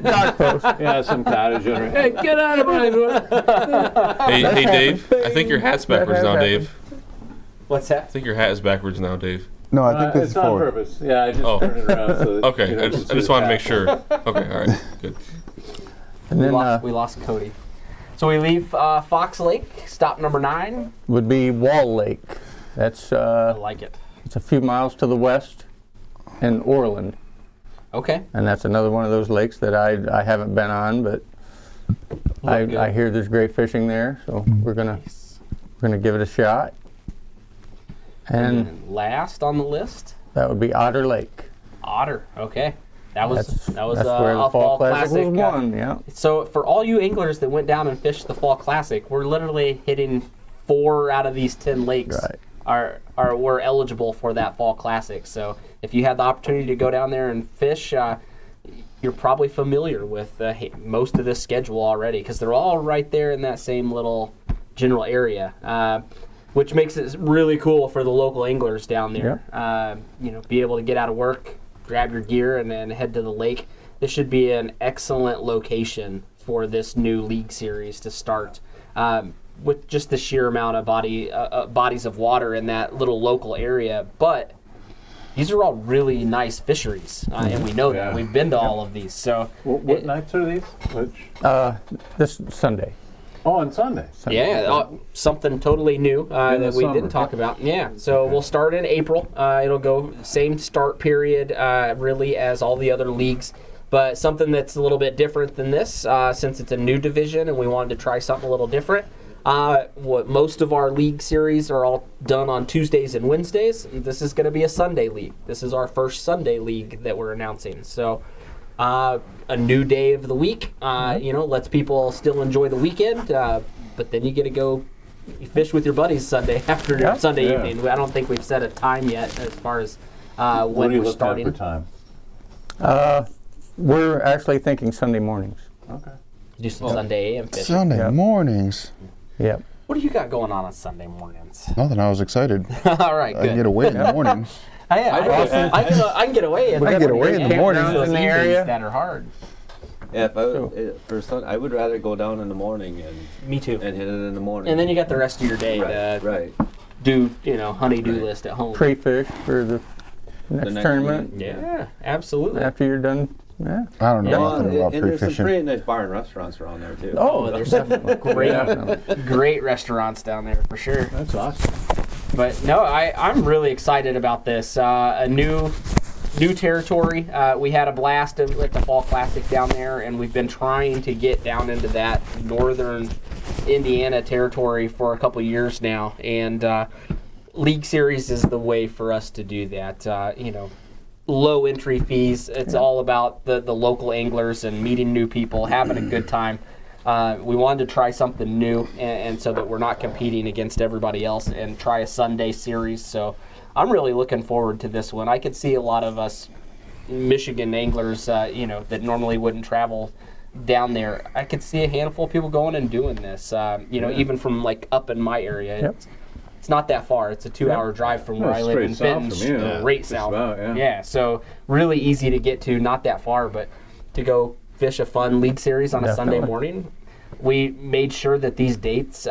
Dock post. Yeah, some cottage owner. Hey, get out of my way. Hey, Dave. I think your hat's backwards has now, happened. Dave. What's I that? think your hat is backwards now, Dave. No, I think this it's is on forward. purpose. Yeah, I just Oh. turned it around so that Okay, you I don't just see want to the make sure. Okay, all right, good. And We then lost Cody. So we leave Fox Lake, stop number 9. would be Wall Lake. That's I like it. it's a few miles to the west in Orland, Okay. and that's another one of those lakes that I haven't been on, but good. I hear there's great fishing there, so we're gonna give it a shot. And And last on the list, that would be Otter Lake. Otter. Okay. That was That's a where the fall Classic classic. was won. Yeah. So for all you anglers that went down and fished the Fall Classic, we're literally hitting 4 out of these 10 lakes Right. were eligible for that Fall Classic. So if you had the opportunity to go down there and fish, you're probably familiar with most of this schedule already because they're all right there in that same little general area, which makes it really cool for the local anglers down there. Be able to get out of work, grab your gear, and then head to the lake. This should be an excellent location for this new league series to start. With just the sheer amount of bodies of water in that little local area, but these are all really nice fisheries, and we know that. Yeah. We've been to all of these. So, What nights are these? Which? This Sunday. Oh, on Sunday. yeah, something totally new that the we summer. didn't talk about. Yeah, so we'll start in April. It'll go same start period, really, as all the other leagues. But something that's a little bit different than this, since it's a new division and we wanted to try something a little different. Most of our league series are all done on Tuesdays and Wednesdays. This is going to be a Sunday league. This is our first Sunday league that we're announcing. So, a new day of the week. Lets people still enjoy the weekend. But then you get to go fish with your buddies Sunday after Sunday Yeah. evening. I don't think we've set a time yet as far as What when are you we're looking starting. at for time? We're actually thinking Sunday mornings. Okay. Do some Sunday AM fishing. Sunday Yep. mornings. Yep. What do you got going on Sunday mornings? Nothing. I was excited. All right, I good. can get away in the mornings. I can get away. I can get away in the mornings. Those in the evenings area. that are hard. Yeah, I would rather go down in the morning and Me too. hit it in the morning. And then you got the rest of your day to right. do, honey-do list at home. Pre-fish for the next next tournament. week. Yeah, absolutely. After you're done. Yeah. I don't know Well, nothing about and there's some pre-fishing. pretty nice bar and restaurants around there too. Oh, there's some great, Definitely. great restaurants down there for sure. That's awesome. But no, I'm really excited about this. A new territory. We had a blast at the Fall Classic down there, and we've been trying to get down into that northern Indiana territory for a couple years now. And League Series is the way for us to do that. Low entry fees. It's all about the local anglers and meeting new people, having a good time. We wanted to try something new, and so that we're not competing against everybody else, and try a Sunday series. So I'm really looking forward to this one. I could see a lot of us Michigan anglers, that normally wouldn't travel down there. I could see a handful of people going and doing this. Even from like up in my area. Yep. It's not that far. It's a 2-hour drive from where I live in Fenton, straight south. Yeah, so really easy to get to, not that far, but to go fish a fun league series on a Sunday morning. We made sure that these dates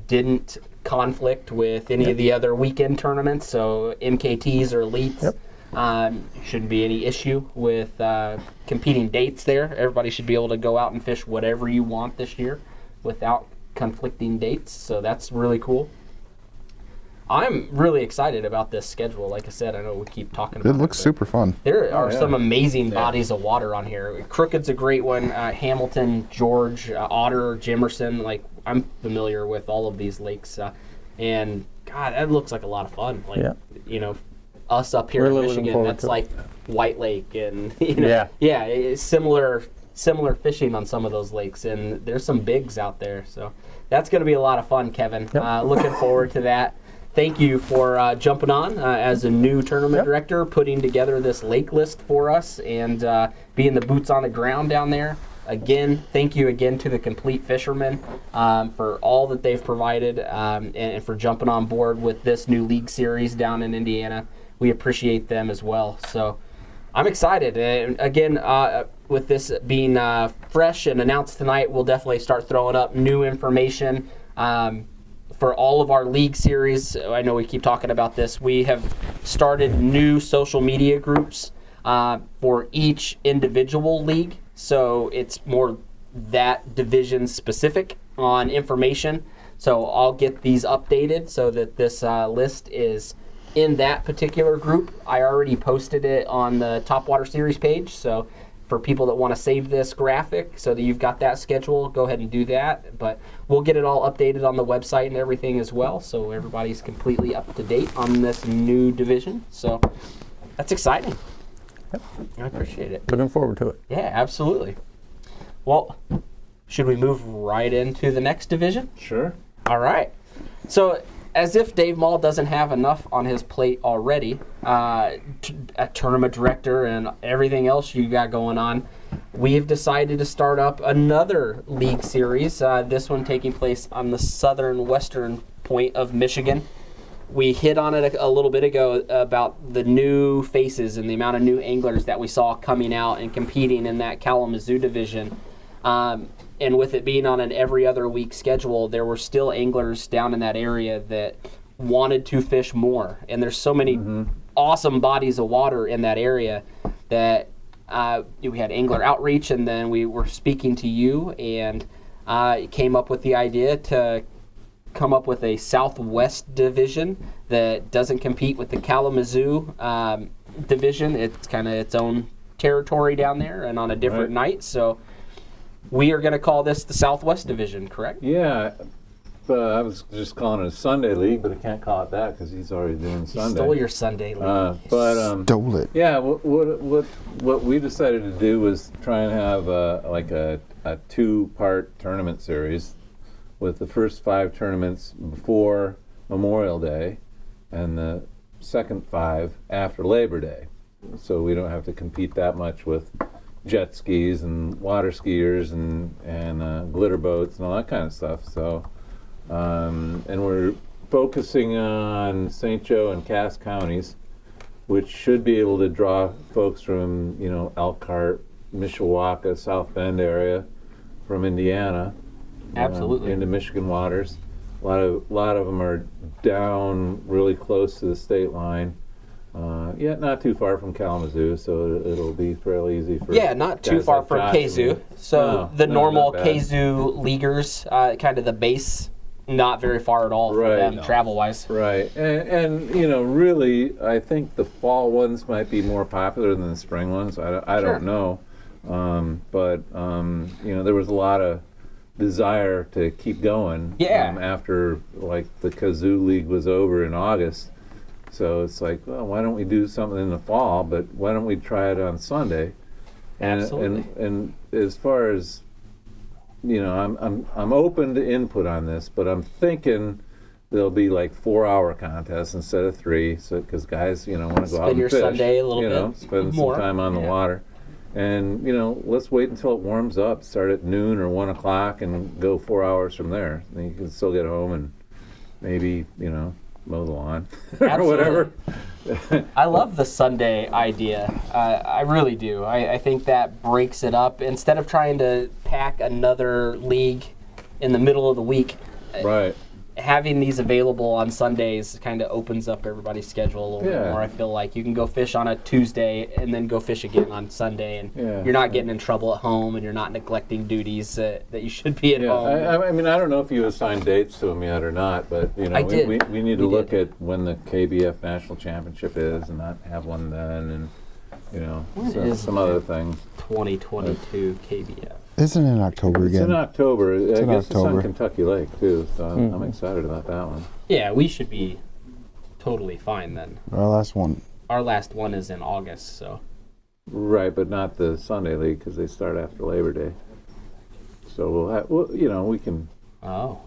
didn't conflict with any of the other weekend tournaments, so MKTs or elites. Shouldn't be any issue with competing dates there. Everybody should be able to go out and fish whatever you want this year without conflicting dates, so that's really cool. I'm really excited about this schedule. Like I said, I know we keep talking about it. It looks super fun. There are some amazing bodies of water on here. Crooked's a great one. Hamilton, George, Otter, Jimerson. Like, I'm familiar with all of these lakes. And, God, that looks like a lot of fun. Like, us up here in Michigan, that's like White Lake. And, it's similar fishing on some of those lakes. And there's some bigs out there. So that's going to be a lot of fun, Kevin. Looking forward to that. Thank you for jumping on as a new tournament director, putting together this lake list for us and being the boots on the ground down there. Again, thank you again to the Complete Fishermen for all that they've provided and for jumping on board with this new league series down in Indiana. We appreciate them as well. So I'm excited. Again, with this being fresh and announced tonight, we'll definitely start throwing up new information. For all of our league series, I know we keep talking about this, we have started new social media groups for each individual league. So it's more that division specific on information. So I'll get these updated so that this list is in that particular group. I already posted it on the Topwater series page. So for people that want to save this graphic so that you've got that schedule, go ahead and do that. But we'll get it all updated on the website and everything as well, so everybody's completely up to date on this new division. So that's exciting. I appreciate it. Looking forward to it. Yeah, absolutely. Well, should we move right into the next division? Sure. All right. So as if Dave Mall doesn't have enough on his plate already, a tournament director and everything else you got going on, we've decided to start up another league series, this one taking place on the southern western point of Michigan. We hit on it a little bit ago about the new faces and the amount of new anglers that we saw coming out and competing in that Kalamazoo division. And with it being on an every other week schedule, there were still anglers down in that area that wanted to fish more. And there's so many awesome bodies of water in that area that we had angler outreach, and then we were speaking to you and came up with the idea to come up with a Southwest division that doesn't compete with the Kalamazoo division. It's kind of its own territory down there and on a different night. So we are going to call this the Southwest Division, correct? Yeah, but I was just calling it a Sunday league, but I can't call it that because he's already doing Sunday. Stole your Sunday league. Stole it. Yeah, what we decided to do was try and have a 2-part tournament series with the first 5 tournaments before Memorial Day and the second 5 after Labor Day, so we don't have to compete that much with jet skis and water skiers and glitter boats and all that kind of stuff. So, and we're focusing on St. Joe and Cass counties, which should be able to draw folks from, Elkhart, Mishawaka, South Bend area, from Indiana, Absolutely, into Michigan waters. A lot of them are down really close to the state line. Yet not too far from Kalamazoo, so it'll be fairly easy for not too far from Kazoo. So the normal Kazoo leaguers, kind of the base, not very far at all for them travel-wise. Right, and really, I think the fall ones might be more popular than the spring ones. I don't know, but there was a lot of desire to keep going. Yeah. After like the Kazoo League was over in August, so it's like, well, why don't we do something in the fall? But why don't we try it on Sunday? And Absolutely. and as far as I'm open to input on this, but I'm thinking there'll be like 4-hour contests instead of 3, so because guys, want to go out Spend and your fish, Sunday a little bit spend more. some time on the water, and let's wait until it warms up. Start at noon or 1 o'clock and go 4 hours from there. Then you can still get home and maybe mow the lawn or whatever. I love the Sunday idea. I really do. I think that breaks it up. Instead of trying to pack another league in the middle of the week, Right. having these available on Sundays kind of opens up everybody's schedule a little bit more. I feel like you can go fish on a Tuesday and then go fish again on Sunday, and you're not getting in trouble at home, and you're not neglecting duties that you should be at home. I mean, I don't know if you assigned dates to them yet or not, but I did. We need to look at when the KBF National Championship is, and not have one then, and some other things. 2022 KBF. Isn't it in October It's again? in October. I in guess it's on October. Kentucky Lake too, so I'm excited about that one. Yeah, we should be totally fine then. Our last one. Our last one is in August, so. Right, but not the Sunday League because they start after Labor Day. So we'll have, we can. Oh.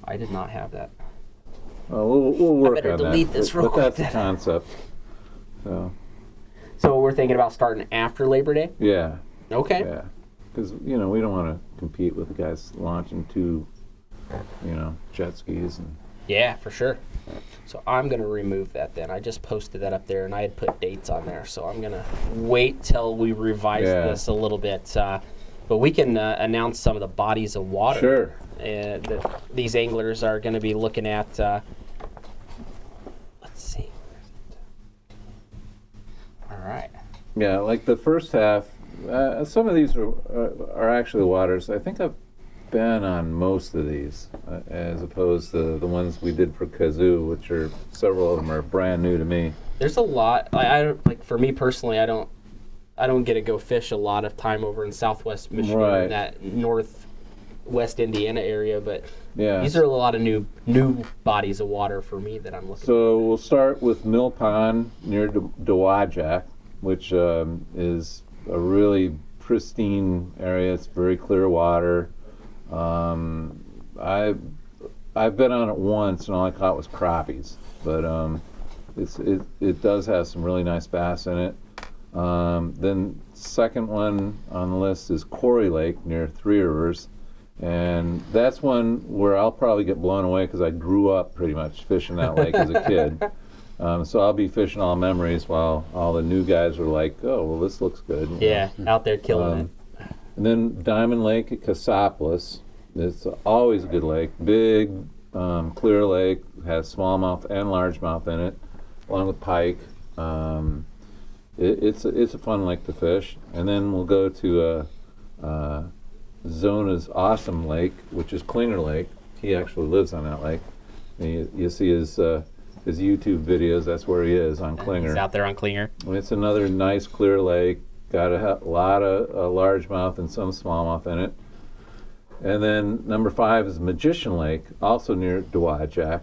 I did not have that. We'll work better on delete that. this real but quick that's the then. concept. So we're thinking about starting after Labor Day? Yeah. Okay. Yeah, because we don't want to compete with the guys launching 2, jet skis and. Yeah, for sure. So I'm going to remove that then. I just posted that up there, and I had put dates on there. So I'm going to wait till we revise this a little bit. But we can announce some of the bodies of water Sure. that these anglers are going to be looking at. Let's see. All right. Yeah, like the first half, some of these are actually waters. I think I've been on most of these, as opposed to the ones we did for Kazoo, which are several of them are brand new to me. There's a lot. I don't, like, for me personally, I don't get to go fish a lot of time over in Southwest Michigan, Right. that Northwest Indiana area, but Yeah. these are a lot of new bodies of water for me that I'm looking. So we'll start with Mill Pond near Dowajak, which is a really pristine area. It's very clear water. I've been on it once, and all I caught was crappies, but it does have some really nice bass in it. Then second one on the list is Quarry Lake near Three Rivers, and that's one where I'll probably get blown away because I grew up pretty much fishing that lake as a kid. So I'll be fishing all memories while all the new guys are like, oh, well, this looks good. Yeah, out there killing it. And then Diamond Lake at Cassopolis. It's always a good lake. Big, clear lake. Has smallmouth and largemouth in it, along with pike. It's a fun lake to fish. And then we'll go to Zona's Awesome Lake, which is Klinger Lake. He actually lives on that lake. And you see his YouTube videos. That's where he is, on Klinger. He's out there on Klinger. And it's another nice clear lake. Got a lot of largemouth and some smallmouth in it. And then number 5 is Magician Lake, also near Dowajak.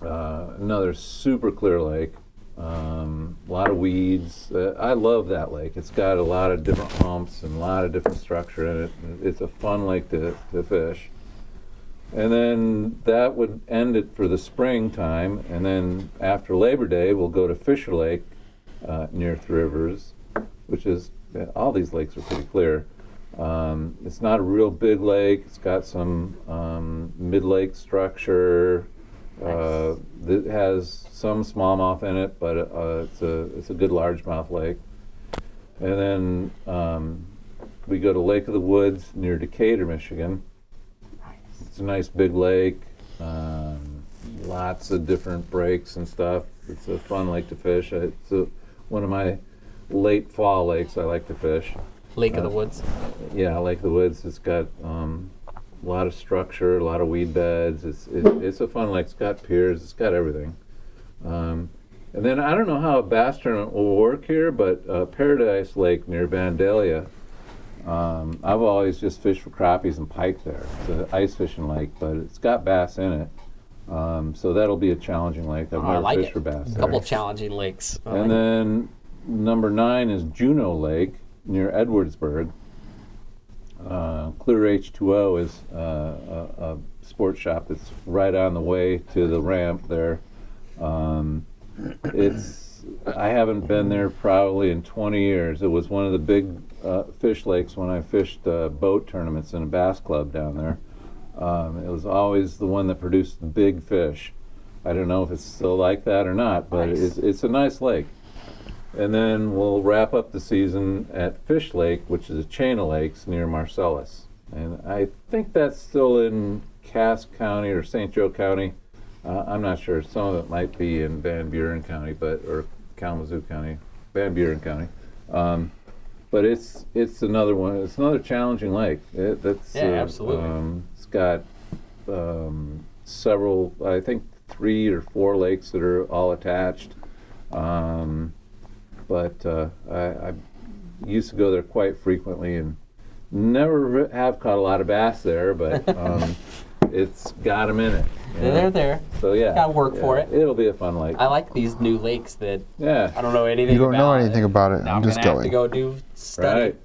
Another super clear lake. A lot of weeds. I love that lake. It's got a lot of different humps and a lot of different structure in it. It's a fun lake to fish. And then that would end it for the springtime. And then after Labor Day, we'll go to Fisher Lake near Three Rivers, which is, all these lakes are pretty clear. It's not a real big lake. It's got some mid-lake structure. It has some smallmouth in it, but it's a good largemouth lake. And then we go to Lake of the Woods near Decatur, Michigan. It's a nice big lake. Lots of different breaks and stuff. It's a fun lake to fish. It's one of my late fall lakes I like to fish. Lake of the Woods. Yeah, Lake of the Woods. It's got a lot of structure, a lot of weed beds. It's a fun lake. It's got piers. It's got everything. And then I don't know how a bass tournament will work here, but Paradise Lake near Vandalia I've always just fished for crappies and pike there. It's an ice fishing lake, but it's got bass in it. So that'll be a challenging lake. I've never fished for bass A there. couple challenging lakes. And then number 9 is Juneau Lake near Edwardsburg. Clear H2O is a sports shop that's right on the way to the ramp there. I haven't been there probably in 20 years. It was one of the big fish lakes when I fished boat tournaments in a bass club down there. It was always the one that produced the big fish. I don't know if it's still like that or not, but it's a nice lake. And then we'll wrap up the season at Fish Lake, which is a chain of lakes near Marcellus. And I think that's still in Cass County or St. Joe County. I'm not sure. Some of it might be in Van Buren County, or Kalamazoo County, Van Buren County. But it's another one. It's another challenging lake. Absolutely. It's got several, I think 3 or 4 lakes that are all attached. But I used to go there quite frequently and never have caught a lot of bass there, but it's got them in it. They're there. So yeah, gotta work for it. It'll be a fun lake. I like these new lakes that I don't know anything You don't about. know anything about it. Now I'm just gonna have going. to go do study.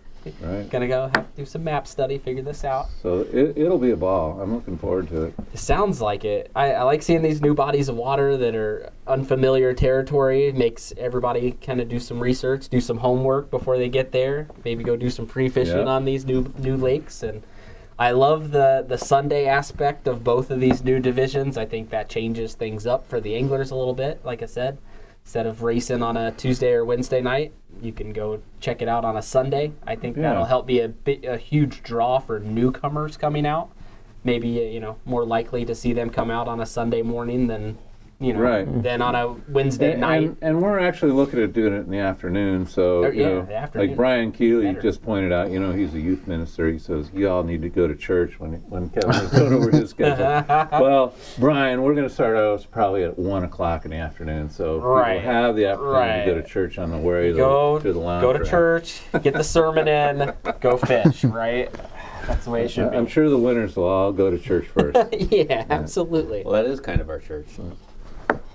Right. Gonna go have to do some map study, figure this out. So it'll be a ball. I'm looking forward to it. It sounds like it. I like seeing these new bodies of water that are unfamiliar territory. It makes everybody kind of do some research, do some homework before they get there. Maybe go do some pre-fishing on these new lakes. And I love the Sunday aspect of both of these new divisions. I think that changes things up for the anglers a little bit. Like I said, instead of racing on a Tuesday or Wednesday night, you can go check it out on a Sunday. I think that'll help be a huge draw for newcomers coming out. Maybe more likely to see them come out on a Sunday morning than than on a Wednesday night. And we're actually looking at doing it in the afternoon. So the afternoon. like Brian Keeley just pointed out, he's a youth minister. He says you all need to go to church when Kevin was going over his schedule. Well, Brian, we're going to start out probably at 1 o'clock in the afternoon. So people have the opportunity to go to church on the way to the lounge. Go to church, get the sermon in, go fish. Right. That's the way it should be. I'm sure the winners will all go to church first. Yeah, absolutely. Well, that is kind of our church.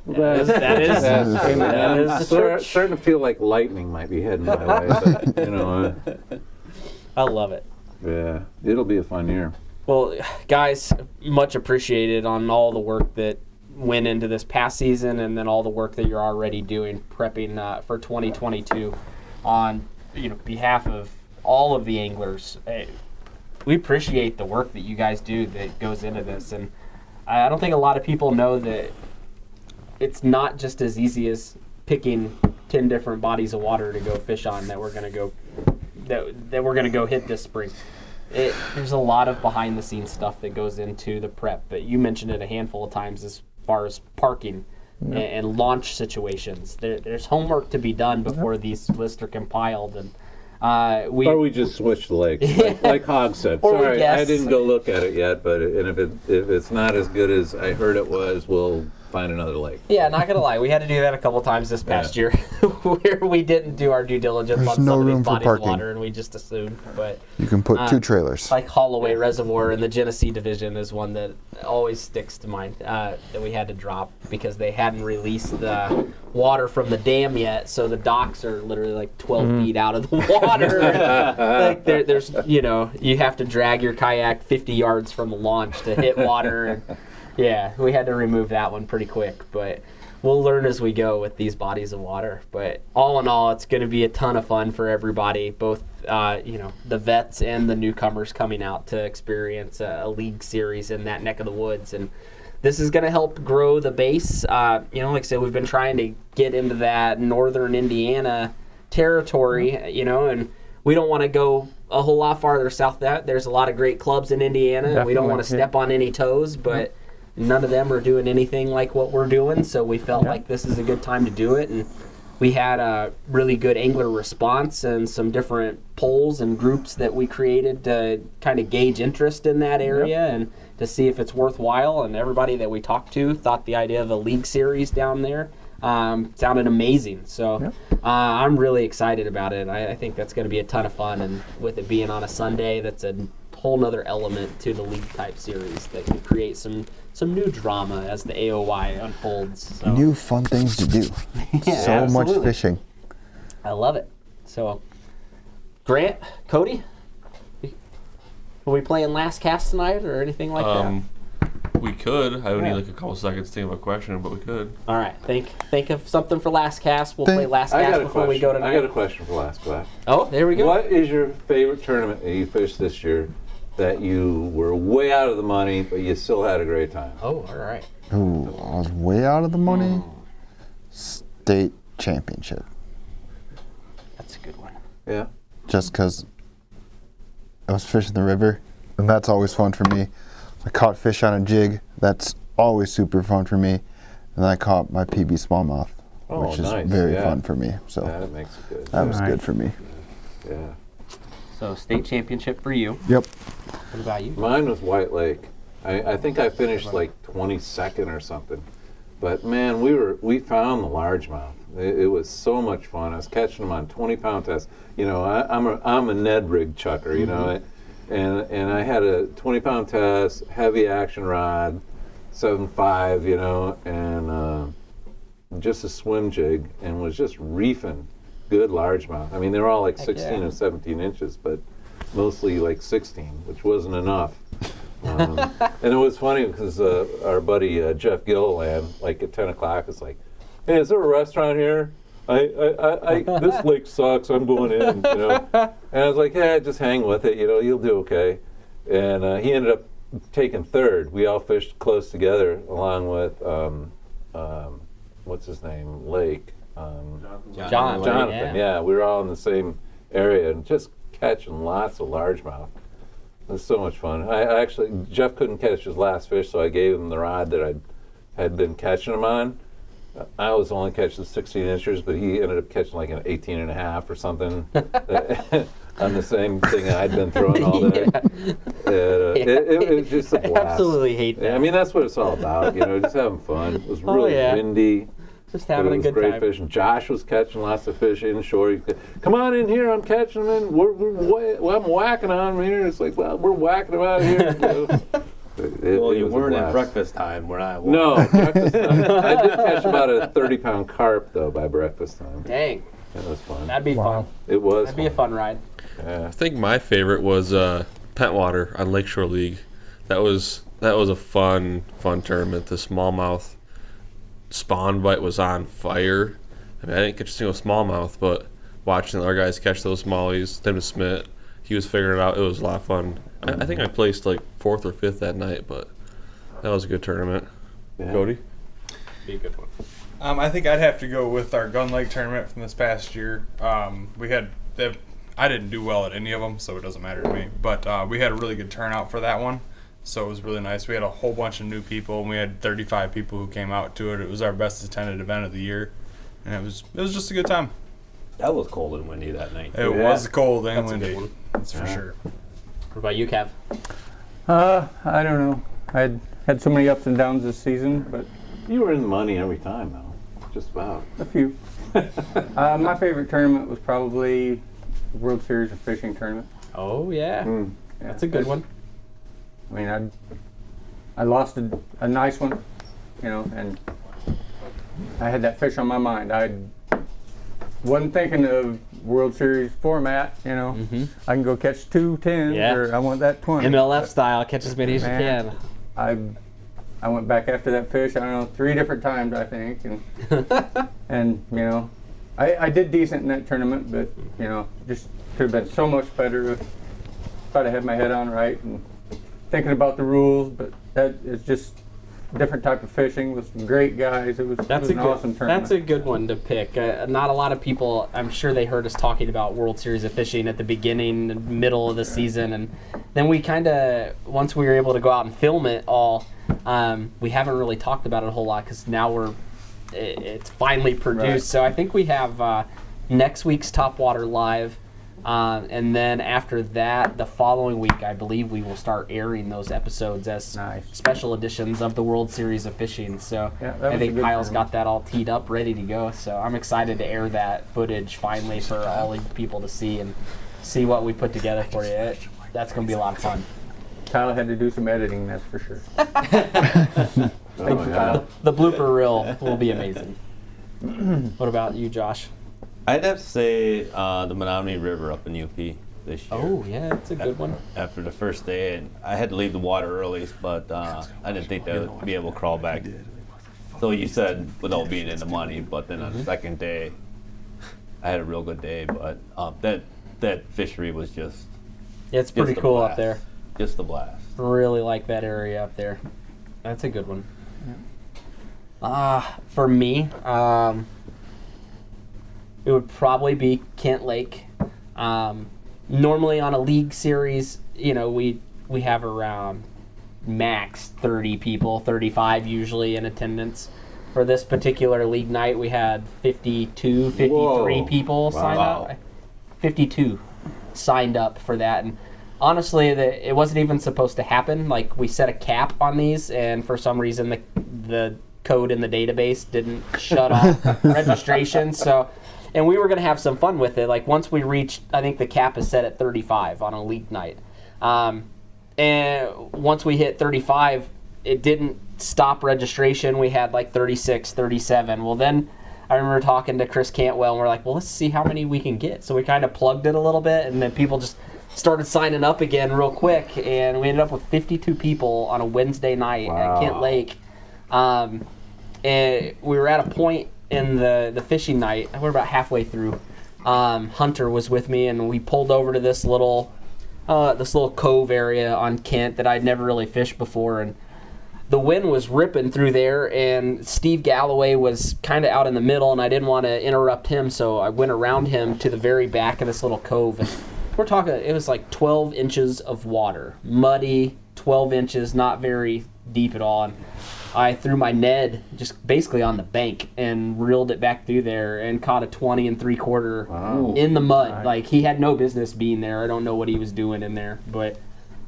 That is starting to feel like lightning might be heading my way. But, I love it. Yeah, it'll be a fun year. Well, guys, much appreciated on all the work that went into this past season, and then all the work that you're already doing prepping for 2022 on behalf of all of the anglers. We appreciate the work that you guys do that goes into this, and I don't think a lot of people know that it's not just as easy as picking 10 different bodies of water to go fish on that we're going to go hit this spring. There's a lot of behind the scenes stuff that goes into the prep, but you mentioned it a handful of times as far as parking and launch situations. There's homework to be done before these lists are compiled, and or we just switch the lakes, like Hogg said. Sorry, I didn't go look at it yet, but if it's not as good as I heard it was, we'll find another lake. Yeah, not gonna lie, we had to do that a couple times this past year, where we didn't do our due diligence There's on no some of room these for bodies parking. of water, and we just assumed. But You can put 2 trailers. like Holloway Reservoir in the Genesee Division is one that always sticks to mind that we had to drop because they hadn't released the water from the dam yet, so the docks are literally like 12 feet out of the water. Like there's you have to drag your kayak 50 yards from the launch to hit water. And, yeah, we had to remove that one pretty quick, but we'll learn as we go with these bodies of water. But all in all, it's going to be a ton of fun for everybody, both the vets and the newcomers coming out to experience a league series in that neck of the woods. And this is going to help grow the base. Like I said, we've been trying to get into that northern Indiana territory, and we don't want to go a whole lot farther south. There's a lot of great clubs in Indiana. Definitely, we don't want to step on any toes, but none of them are doing anything like what we're doing, so we felt like this is a good time to do it. And we had a really good angler response and some different polls and groups that we created to kind of gauge interest in that area and to see if it's worthwhile. And everybody that we talked to thought the idea of a league series down there sounded amazing. So I'm really excited about it. I think that's going to be a ton of fun, and with it being on a Sunday, that's a whole nother element to the league type series that can create some new drama as the AOY unfolds. So. New fun things to do. So much fishing. I love it. So, Grant, Cody, are we playing Last Cast tonight or anything like that? We could. I would need like a couple seconds to think of a question, but we could. All right. Think of something for Last Cast. We'll play Last Cast before we go tonight. I got a question for Last Cast. Oh, there we go. What is your favorite tournament that you fished this year that you were way out of the money, but you still had a great time? Oh, all right. Ooh, I was way out of the money. State championship. That's a good one. Yeah. Just because I was fishing the river, and that's always fun for me. I caught fish on a jig. That's always super fun for me. And then I caught my PB smallmouth, which is very fun for me. So that makes it good. That was good for me. Yeah. So state championship for you. Yep. What about you? Mine was White Lake. I think I finished like 22nd or something. But man, we found the largemouth. It was so much fun. I was catching them on 20-pound tests. You know, I'm a Ned rig chucker. You know, and I had a 20-pound test, heavy action rod, 7.5. You know, and just a swim jig, and was just reefing good largemouth. I mean, they're all like 16 and 17 inches, but mostly like 16, which wasn't enough. And it was funny because our buddy Jeff Gilliland, like at 10 o'clock, is like, "Hey, is there a restaurant here? This lake sucks. I'm going in." You know, and I was like, "Yeah, just hang with it. You know, you'll do okay." And he ended up taking third. We all fished close together, along with what's his name, Lake. Jonathan. Yeah, we were all in the same area and just catching lots of largemouth. It was so much fun. I actually, Jeff couldn't catch his last fish, so I gave him the rod that I had been catching him on. I was only catching 16 inches, but he ended up catching like an 18 and a half or something on the same thing I'd been throwing all day. It was just a blast. I absolutely hate that. I mean, that's what it's all about, you know, just having fun. It was really windy. Just having a good great time. Fishing. Josh was catching lots of fish inshore. Come on in here, I'm catching them in. I'm whacking on them here. It's like, well, we're whacking them out here. You know. You weren't at breakfast time when I was. No, breakfast time. I did catch about a 30-pound carp, though, by breakfast time. Dang. That was fun. That'd be fun. It was. That'd be a fun ride. Yeah. I think my favorite was Topwater on Lakeshore League. That was a fun tournament. The smallmouth spawn bite was on fire. I mean, I didn't catch a single smallmouth, but watching the other guys catch those smallies, Tim Smith, he was figuring it out. It was a lot of fun. I think I placed like 4th or 5th that night, but that was a good tournament. Yeah. Cody? Be a good one. I think I'd have to go with our Gun Lake tournament from this past year. I didn't do well at any of them, so it doesn't matter to me. But we had a really good turnout for that one, so it was really nice. We had a whole bunch of new people, and we had 35 people who came out to it. It was our best attended event of the year, and it was just a good time. That was cold and windy that night. It was cold and That's a good windy. one. That's for sure. What about you, Kev? I don't know. I had so many ups and downs this season, but You were in the money every time, though. Just about. a few. My favorite tournament was probably the World Series of Fishing tournament. Oh, yeah. Yeah, That's a good one. I mean, I lost a nice one, you know, and I had that fish on my mind. I wasn't thinking of World Series format, you know. I can go catch 2 10s, Yeah. or I want that 20. MLF style, catch as many as you Man. can. I went back after that fish, I don't know, 3 different times, I think, and you know, I did decent in that tournament, but you know, just could have been so much better if I'd have had my head on right and thinking about the rules. But that is just a different type of fishing with some great guys. It was an awesome tournament. That's a good one to pick. Not a lot of people, I'm sure they heard us talking about World Series of Fishing at the beginning, middle of the season, and then we kind of, once we were able to go out and film it all, we haven't really talked about it a whole lot because now it's finally produced. Right. So I think we have next week's Topwater Live And then after that, the following week, I believe we will start airing those episodes as special editions of the World Series of Fishing. So I think Kyle's got that all teed up, ready to go. So I'm excited to air that footage finally for all of the people to see and see what we put together for you. That's going to be a lot of fun. Kyle had to do some editing, that's for sure. The blooper reel will be amazing. What about you, Josh? I'd have to say the Menominee River up in UP this year. Oh, yeah, that's a good one. After the first day, and I had to leave the water early, but I didn't think they would be able to crawl back. So you said without being in the money, but then on the second day, I had a real good day. But that fishery was just it's pretty cool up there. Just a blast. Really like that area up there. That's a good one. For me, it would probably be Kent Lake. Normally on a league series, we have around max 30 people, 35 usually in attendance. For this particular league night, we had 53 people sign up. 52 signed up for that. And honestly, it wasn't even supposed to happen. Like, we set a cap on these, and for some reason the code in the database didn't shut off registration. So, and we were going to have some fun with it. Like, once we reached, I think the cap is set at 35 on a league night. And once we hit 35, it didn't stop registration. We had like 36, 37. Well, then I remember talking to Chris Cantwell, and we're like, well, let's see how many we can get. So we kind of plugged it a little bit, and then people just started signing up again real quick, and we ended up with 52 people on a Wednesday night at Kent Lake. And we were at a point in the fishing night, we're about halfway through. Hunter was with me, and we pulled over to this little cove area on Kent that I'd never really fished before, and the wind was ripping through there, and Steve Galloway was kind of out in the middle, and I didn't want to interrupt him, so I went around him to the very back of this little cove. And we're talking, it was like 12 inches of water, muddy, 12 inches, not very deep at all. And I threw my Ned just basically on the bank and reeled it back through there and caught a 20 3/4 in the mud. Nice. Like, he had no business being there. I don't know what he was doing in there, but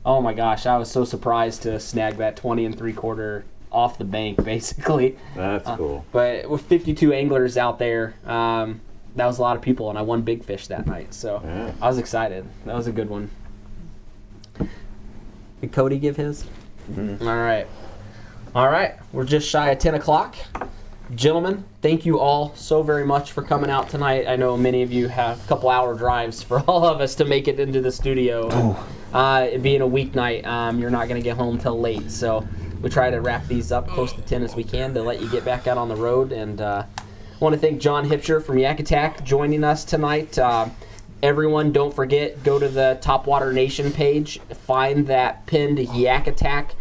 oh my gosh, I was so surprised to snag that 20 3/4 off the bank, basically. That's cool. But with 52 anglers out there, that was a lot of people, and I won big fish that night. So I was excited. That was a good one. Did Cody give his? Mm-hmm. All right. We're just shy of 10 o'clock. Gentlemen, thank you all so very much for coming out tonight. I know many of you have a couple hour drives for all of us to make it into the studio. It being a weeknight, you're not going to get home till late. So we try to wrap these up close to 10 as we can to let you get back out on the road. And I want to thank John Hipsher from Yak Attack joining us tonight. Everyone, don't forget, go to the Topwater Nation page, find that pinned Yak Attack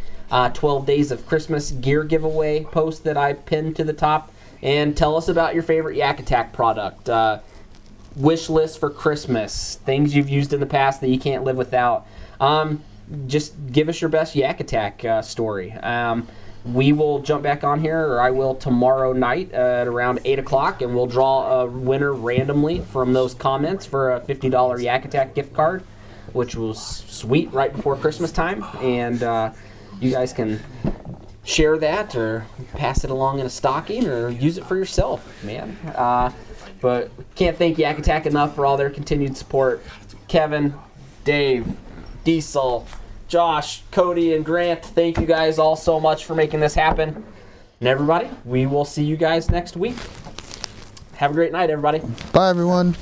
12 Days of Christmas gear giveaway post that I pinned to the top, and tell us about your favorite Yak Attack product. Wish list for Christmas, things you've used in the past that you can't live without. Just give us your best Yak Attack story. We will jump back on here, or I will tomorrow night at around 8 o'clock, and we'll draw a winner randomly from those comments for a $50 Yak Attack gift card, which was sweet right before Christmas time. And you guys can share that or pass it along in a stocking or use it for yourself, man. But can't thank Yak Attack enough for all their continued support. Kevin, Dave, Diesel, Josh, Cody, and Grant, thank you guys all so much for making this happen. And everybody, we will see you guys next week. Have a great night, everybody. Bye, everyone.